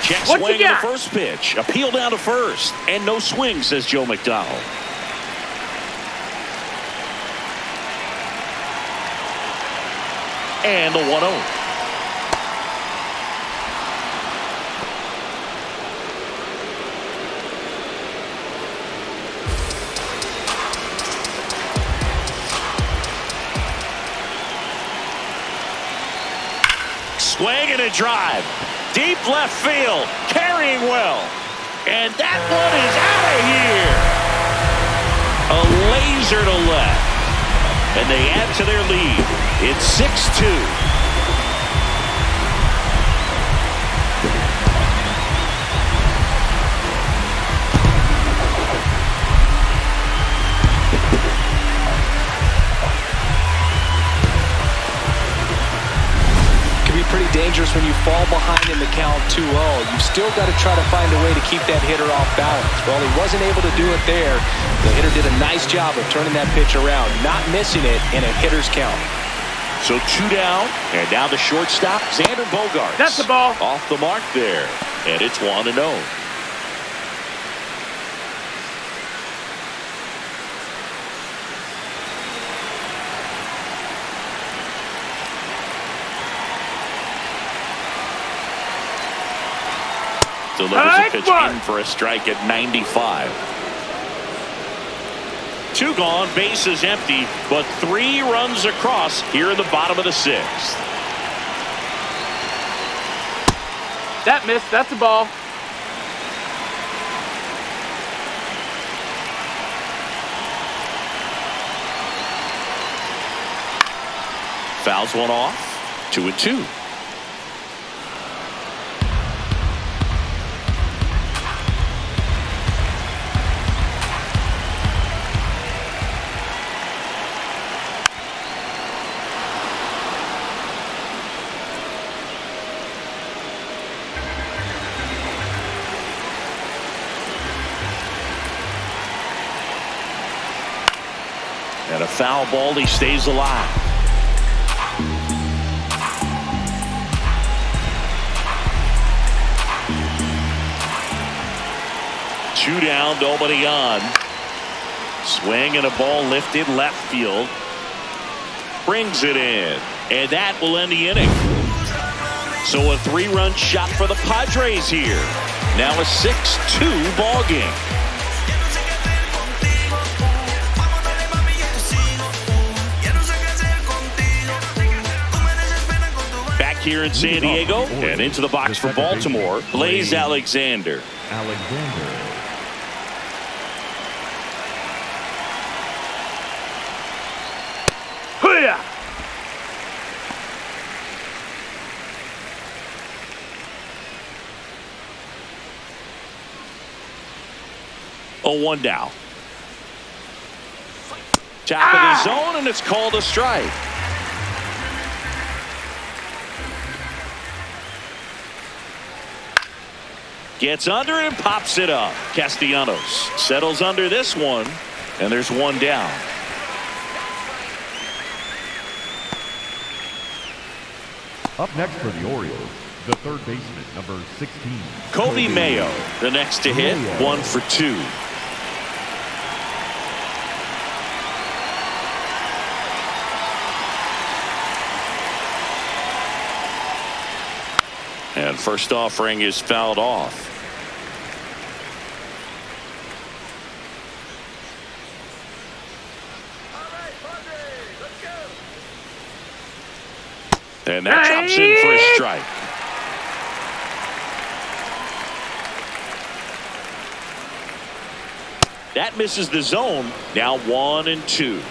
Check swing in the first pitch. Appeal down to first. And no swing, says Joe McDonald. And the 1-0. Swing and a drive. Deep left field. Carrying well. And that one is out of here. A laser to left. And they add to their lead. It's 6-2. Pretty dangerous when you fall behind in the count 2-0. You've still got to try to find a way to keep that hitter off balance. Well, he wasn't able to do it there. The hitter did a nice job of turning that pitch around, not missing it in a hitter's count. So 2 down, and now the shortstop, Xander Bogaerts. That's the ball. Off the mark there, and it's 1-0. Delivers a pitch in for a strike at 95. 2 gone, bases empty, but 3 runs across here in the bottom of the 6th. That missed. That's a ball. Fouls one off. 2-2. And a foul ball, he stays alive. Two down, nobody on. Swing and a ball lifted left field. brings it in, and that will end the inning. So a 3-run shot for the Padres here. Now a 6-2 ball game. Back here in San Diego and into the box for Baltimore, Blaze Alexander. Hoo-yah! Oh, 1 down. Top of the zone, and it's called a strike. Gets under it and pops it up. Castellanos settles under this one, and there's 1 down. Up next for the Orioles, the third baseman, number 16. Kobe Mayo, the next to hit, 1 for 2. And first offering is fouled off. And that drops in for a strike. That misses the zone. Now 1-2.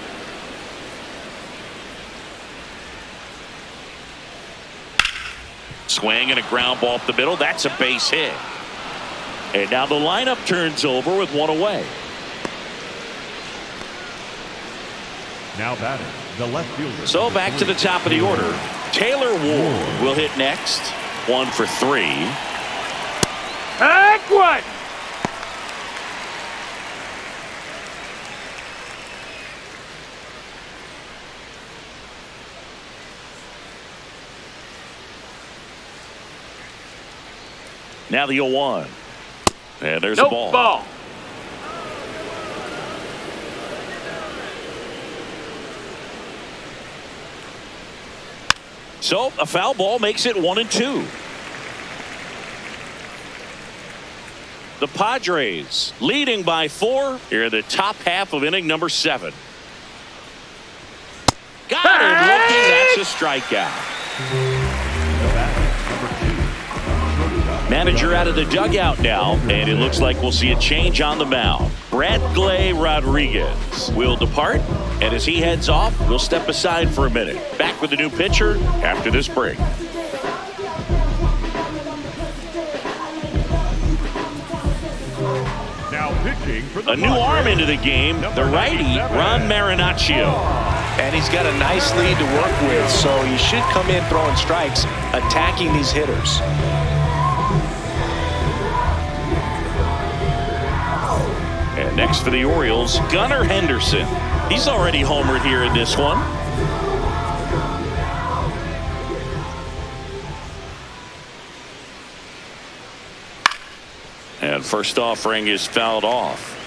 Swing and a ground ball up the middle. That's a base hit. And now the lineup turns over with 1 away. Now batting, the left fielder. So back to the top of the order. Taylor Ward will hit next. 1 for 3. Heck what? Now the 0-1. And there's Nope, a ball. ball. So a foul ball makes it 1-2. The Padres leading by 4 here in the top half of inning number 7. Got him looking. That's a strikeout. Manager out of the dugout now, and it looks like we'll see a change on the mound. Bradley Rodriguez will depart, and as he heads off, we'll step aside for a minute. Back with the new pitcher after this break. Now pitching for the A new arm into the game, the righty, Ron Marinaccio. And he's got a nice lead to work with, so he should come in throwing strikes, attacking these hitters. And next for the Orioles, Gunnar Henderson. He's already homered here in this one. And first offering is fouled off.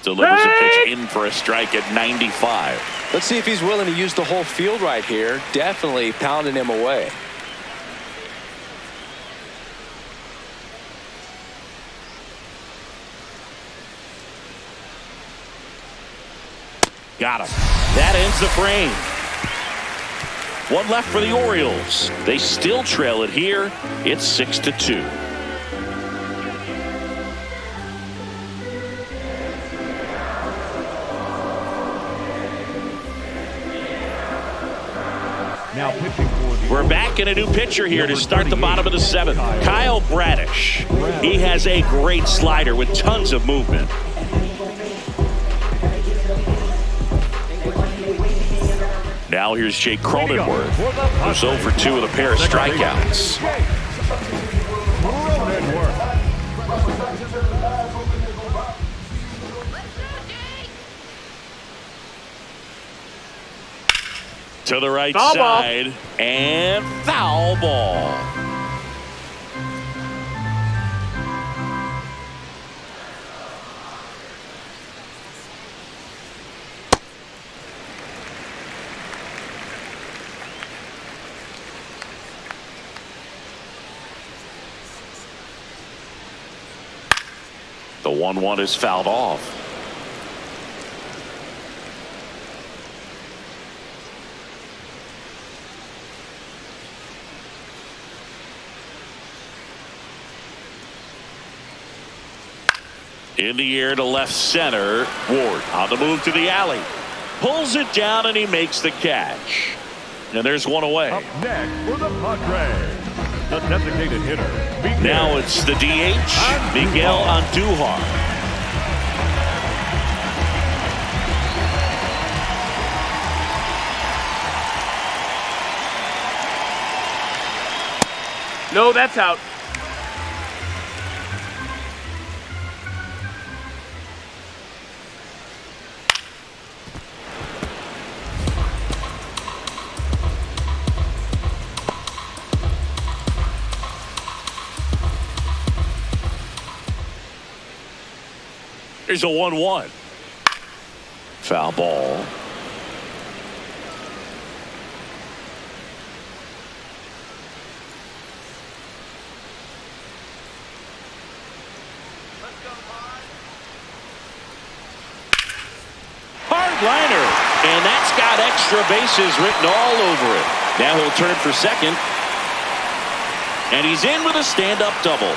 Delivers a pitch in for a strike at 95. Let's see if he's willing to use the whole field right here. Definitely pounding him away. Got him. That ends the frame. 1 left for the Orioles. They still trail it here. It's 6-2. Now pitching for the We're back in a new pitcher here to start the bottom of the 7th. Kyle Bradish. He has a great slider with tons of movement. Now here's Jake Cronenworth, who's 0 for 2 with a pair of strikeouts. To the right Foul ball. side, and foul ball. 1-1 is fouled off. In the air to left center. Ward on the move to the alley. Pulls it down and he makes the catch. And there's one away. Up next for the Padres, the designated hitter, Miguel. Now it's the DH, Miguel Andujar. No, that's out. Here's a 1-1. Foul ball. Hard liner. And that's got extra bases written all over it. Now he'll turn for second. And he's in with a stand-up double.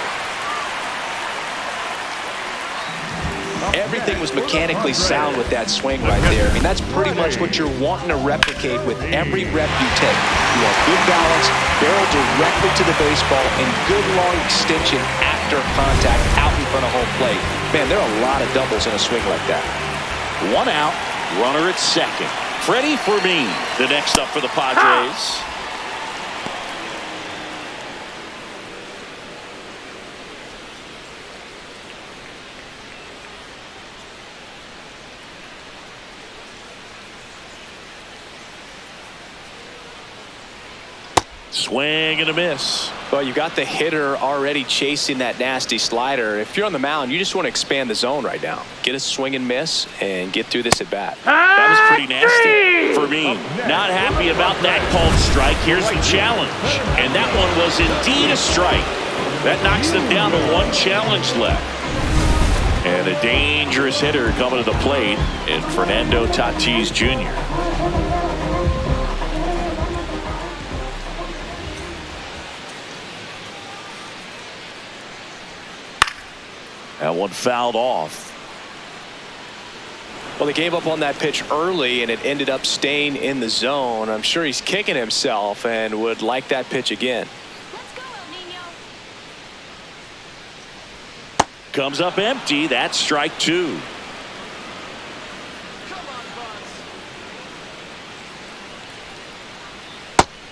Everything was mechanically sound with that swing right there. I mean, that's pretty much what you're wanting to replicate with every rep you take. You have good balance, barrel directly to the baseball, and good long extension after contact out in front of home plate. Man, there are a lot of doubles in a swing like that. 1 out, runner at second. Freddie Fermin, the next up for the Padres. Swing and a miss. Well, you got the hitter already chasing that nasty slider. If you're on the mound, you just want to expand the zone right now. Get a swing and miss and get through this at bat. That was pretty nasty. For me, not happy about that called strike. Here's the challenge. And that one was indeed a strike. That knocks them down to 1 challenge left. And a dangerous hitter coming to the plate in Fernando Tatis Jr. That one fouled off. Well, they gave up on that pitch early, and it ended up staying in the zone. I'm sure he's kicking himself and would like that pitch again. Let's go, El Nino. Comes up empty. That's strike 2.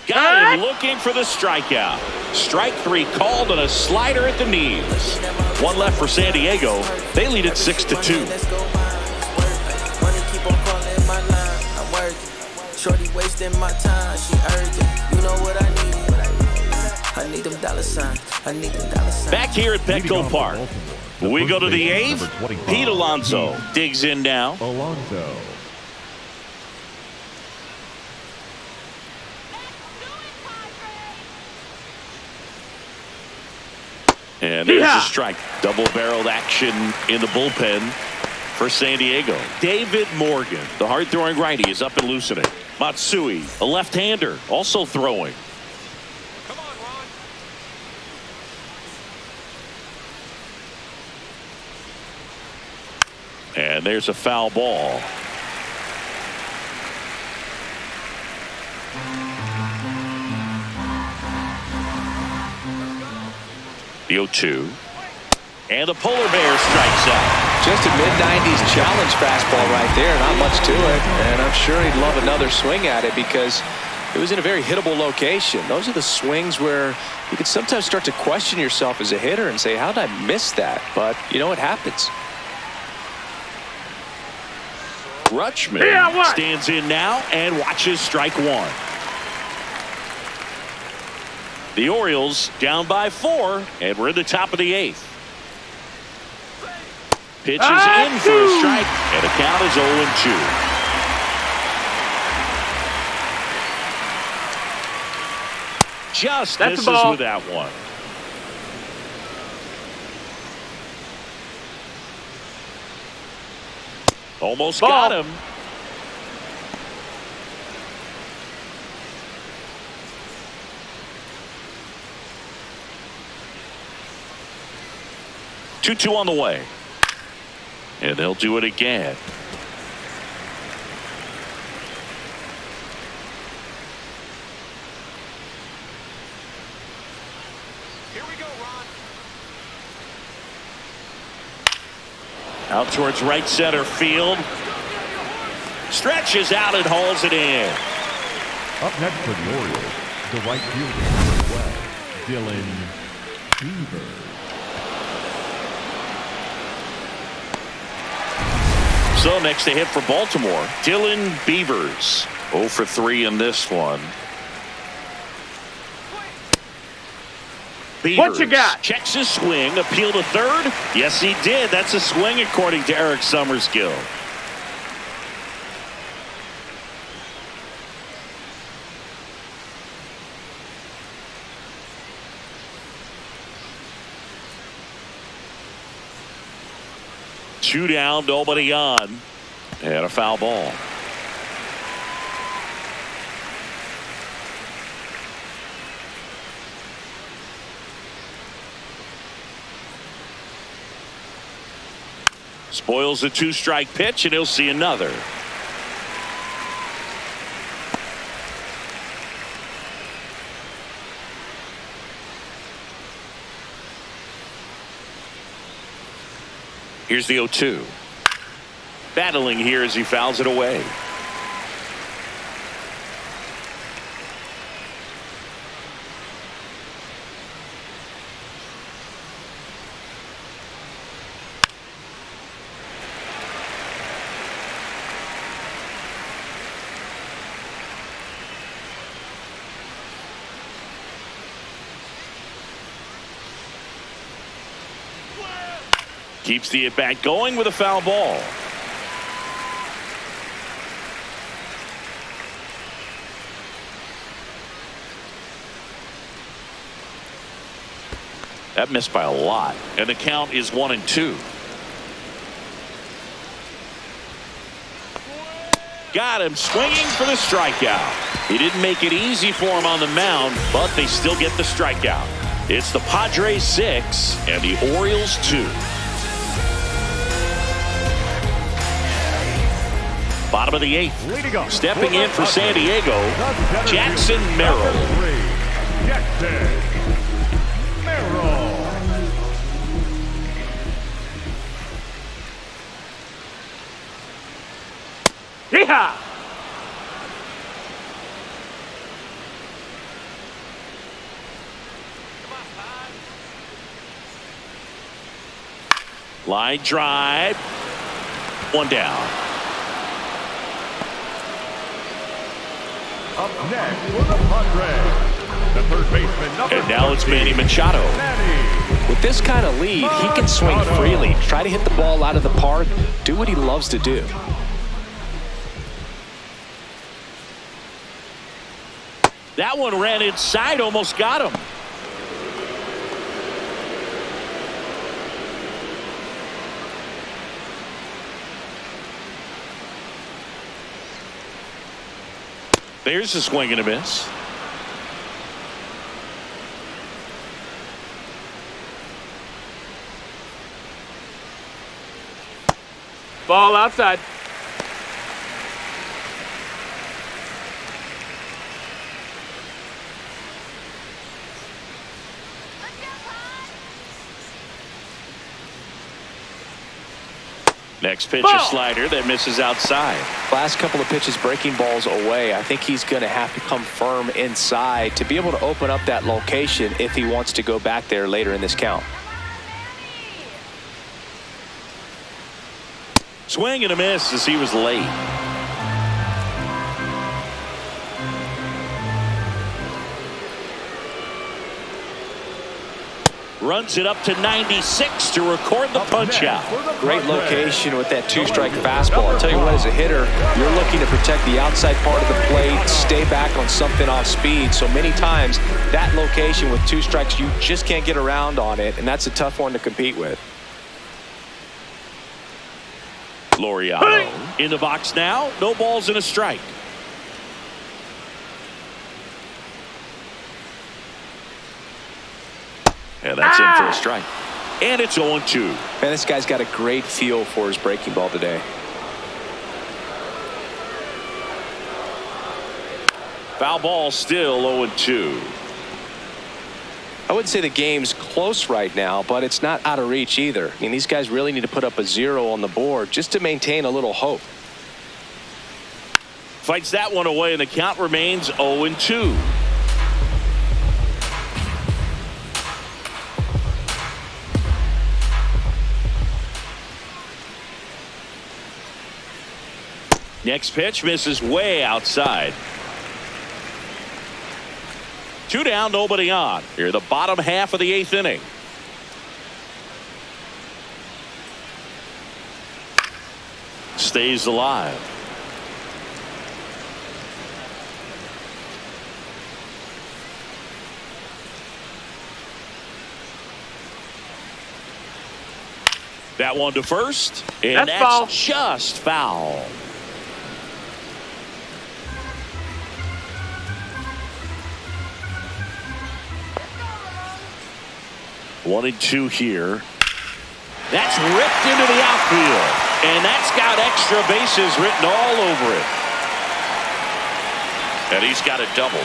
Got him looking for the strikeout. Strike 3 called on a slider at the knees. 1 left for San Diego. They lead it 6-2. Shorty wasting my time, she urgent. You know what I need? I need them dollar signs. I need them dollar signs. Back here at Petco Park. We go to the 8th. Pete Alonso digs in now. Alonso. And there's a strike. Double-barreled action in the bullpen for San Diego. David Morgan, the hard-throwing righty, is up and loosening. Matsui, a left-hander, also throwing. Come on, Ron. And there's a foul ball. The 0-2. And the polar bear strikes out. Just a mid-90s challenge fastball right there. Not much to it. And I'm sure he'd love another swing at it because it was in a very hittable location. Those are the swings where you could sometimes start to question yourself as a hitter and say, how did I miss that? But, you know, it happens. Rutschman stands in now and watches strike 1. The Orioles down by 4, and we're in the top of the 8th. Pitches in for a strike, and the count is 0-2. Just misses with that one. Almost Ball. got him. Two on the way. And they'll do it again. Here we go, Ron. Out towards right center field. Stretches out and hauls it in. Up next for the Orioles, the right fielder, number 12, Dylan Beaver. So next to hit for Baltimore, Dylan Beavers. 0 for 3 in this one. Beavers What you got? checks his swing, appeal to third. Yes, he did. That's a swing according to Eric Summerskill. Two down, nobody on, and a foul ball. Spoils the 2-strike pitch, and he'll see another. Here's the 0-2. Battling here as he fouls it away. Keeps the at-bat going with a foul ball. That missed by a lot, and the count is 1-2. Got him swinging for the strikeout. He didn't make it easy for him on the mound, but they still get the strikeout. It's the Padres 6 and the Orioles 2. Bottom of the 8th. Stepping in for San Diego, Jackson Merrill. Jackson Merrill. Yeehaw! Line drive. One down. Up next for the Padres, the third baseman, number And now it's 20, Manny Machado. Manny. With this kind of lead, he can swing freely, try to hit the ball out of the park, do what he loves to do. That one ran inside, almost got him. There's a swing and a miss. Ball outside. Next pitch, Ball. a slider that misses outside. Last couple of pitches breaking balls away. I think he's going to have to come firm inside to be able to open up that location if he wants to go back there later in this count. Swing and a miss as he was late. Runs it up to 96 to record the punch out. Great location with that 2-strike fastball. I'll tell you what, as a hitter, you're looking to protect the outside part of the plate, stay back on something off speed. So many times that location with 2 strikes, you just can't get around on it, and that's a tough one to compete with. Laureano in the box now. No balls and a strike. And that's in for a strike. And it's 0-2. Man, this guy's got a great feel for his breaking ball today. Foul ball, still 0-2. I wouldn't say the game's close right now, but it's not out of reach either. I mean, these guys really need to put up a 0 on the board just to maintain a little hope. Fights that one away, and the count remains 0-2. Next pitch misses way outside. 2 down, nobody on. Here, the bottom half of the 8th inning. Stays alive. That one to first, and that's foul. Just foul. One and two here. That's ripped into the outfield, and that's got extra bases written all over it. And he's got a double.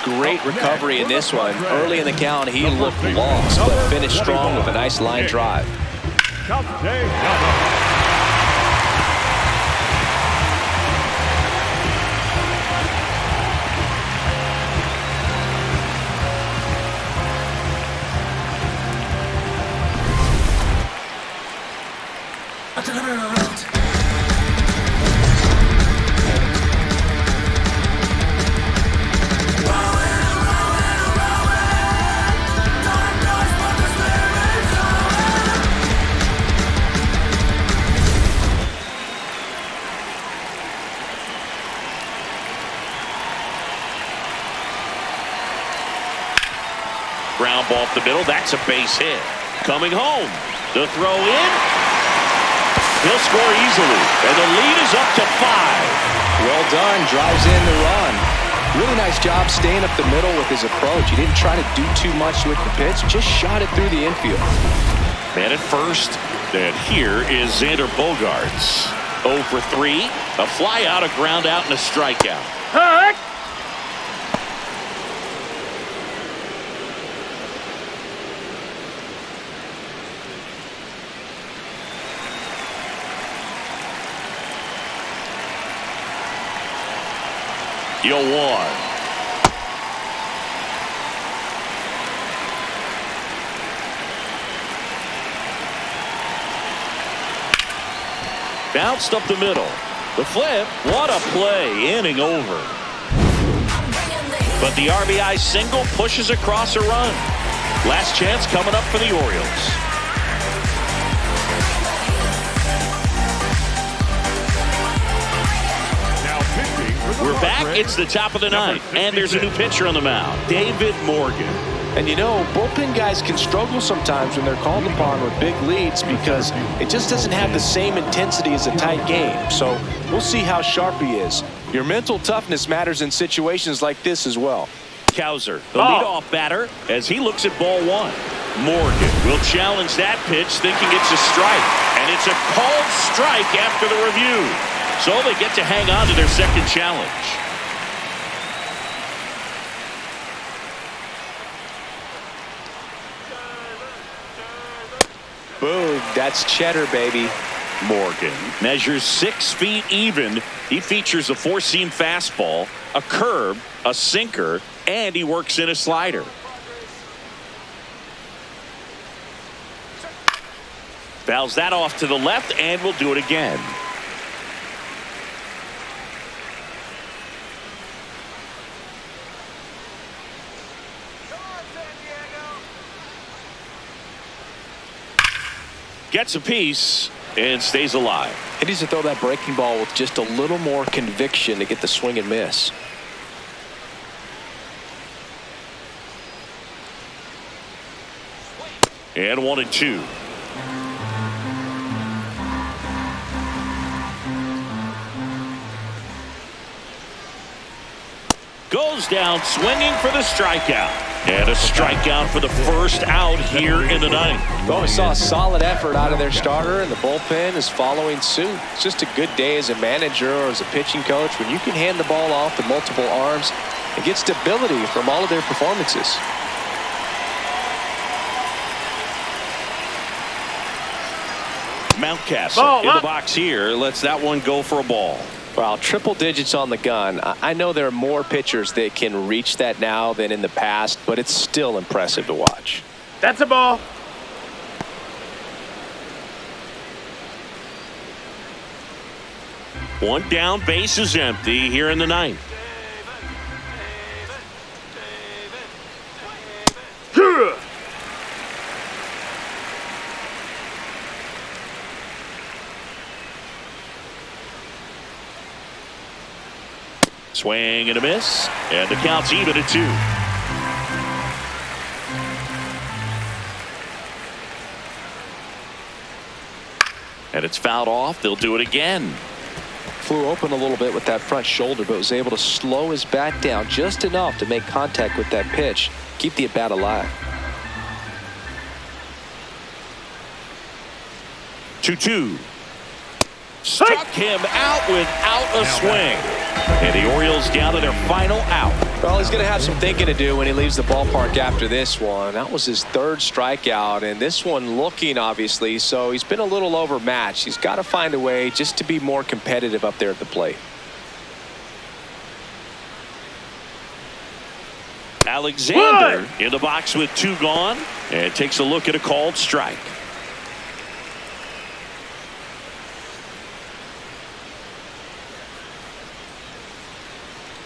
Great recovery in this one. Early in the count, he looked lost, but finished strong with a nice line drive. Ground ball up the middle. That's a base hit. Coming home. The throw in. He'll score easily. And the lead is up to 5. Well done. Drives in the run. Really nice job staying up the middle with his approach. He didn't try to do too much with the pitch. Just shot it through the infield. Man at first. And here is Xander Bogaerts. 0 for 3. A fly out, a ground out, and a strikeout. Hurt. Yo, 1. Bounced up the middle. The flip. What a play. Inning over. But the RBI single pushes across a run. Last chance coming up for the Orioles. We're back. It's the top of the ninth, and there's a new pitcher on the mound, David Morgan. And you know, bullpen guys can struggle sometimes when they're called upon with big leads because it just doesn't have the same intensity as a tight game. So we'll see how sharp he is. Your mental toughness matters in situations like this as well. Kauser, the leadoff batter, as he looks at ball 1. Morgan will challenge that pitch, thinking it's a strike. And it's a called strike after the review. So they get to hang on to their second challenge. Boom, that's cheddar, baby. Morgan measures 6 feet even. He features a 4-seam fastball, a curve, a sinker, and he works in a slider. Fouls that off to the left, and will do it again. Gets a piece and stays alive. He needs to throw that breaking ball with just a little more conviction to get the swing and miss. And 1 and 2. Goes down swinging for the strikeout. And a strikeout for the first out here in the ninth. Well, we saw a solid effort out of their starter, and the bullpen is following suit. It's just a good day as a manager or as a pitching coach when you can hand the ball off to multiple arms and get stability from all of their performances. Mountcastle in the box here. Lets that one go for a ball. Wow, triple digits on the gun. I know there are more pitchers that can reach that now than in the past, but it's still impressive to watch. That's a ball. One down, base is empty here in the ninth. Swing and a miss, and the count's even at 2. And it's fouled off. They'll do it again. Flew open a little bit with that front shoulder, but was able to slow his bat down just enough to make contact with that pitch, keep the at-bat alive. 2-2. Struck him out without a swing. And the Orioles down to their final out. Well, he's going to have some thinking to do when he leaves the ballpark after this one. That was his 3rd strikeout, and this one looking, obviously, so he's been a little overmatched. He's got to find a way just to be more competitive up there at the plate. Alexander in the box with 2 gone, and takes a look at a called strike.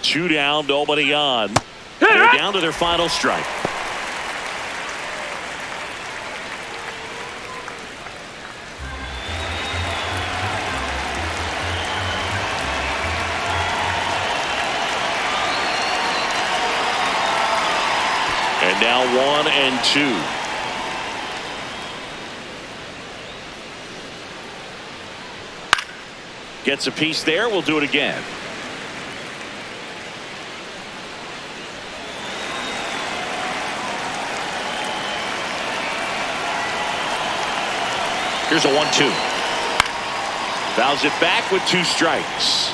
Two down, nobody on. They're down to their final strike. And now 1-2. Gets a piece there. We'll do it again. Here's a 1-2. Fouls it back with 2 strikes.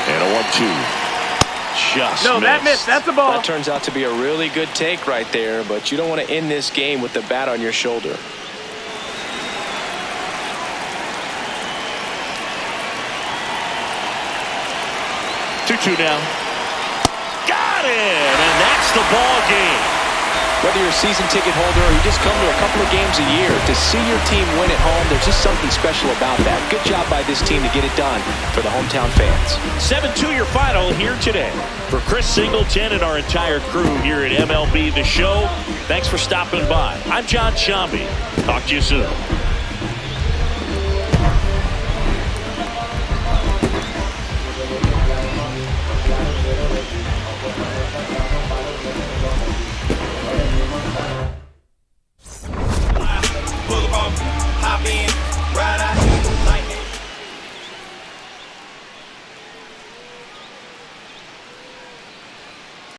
And a 1-2. Just No, missed. that missed. That's a ball. That turns out to be a really good take right there, but you don't want to end this game with the bat on your shoulder. 2-2 now. Got it! And that's the ball game. Whether you're a season ticket holder or you just come to a couple of games a year, to see your team win at home, there's just something special about that. Good job by this team to get it done for the hometown fans. 7-2 your final here today. For Chris Singleton and our entire crew here at MLB The Show, thanks for stopping by. I'm John Shambi. Talk to you soon.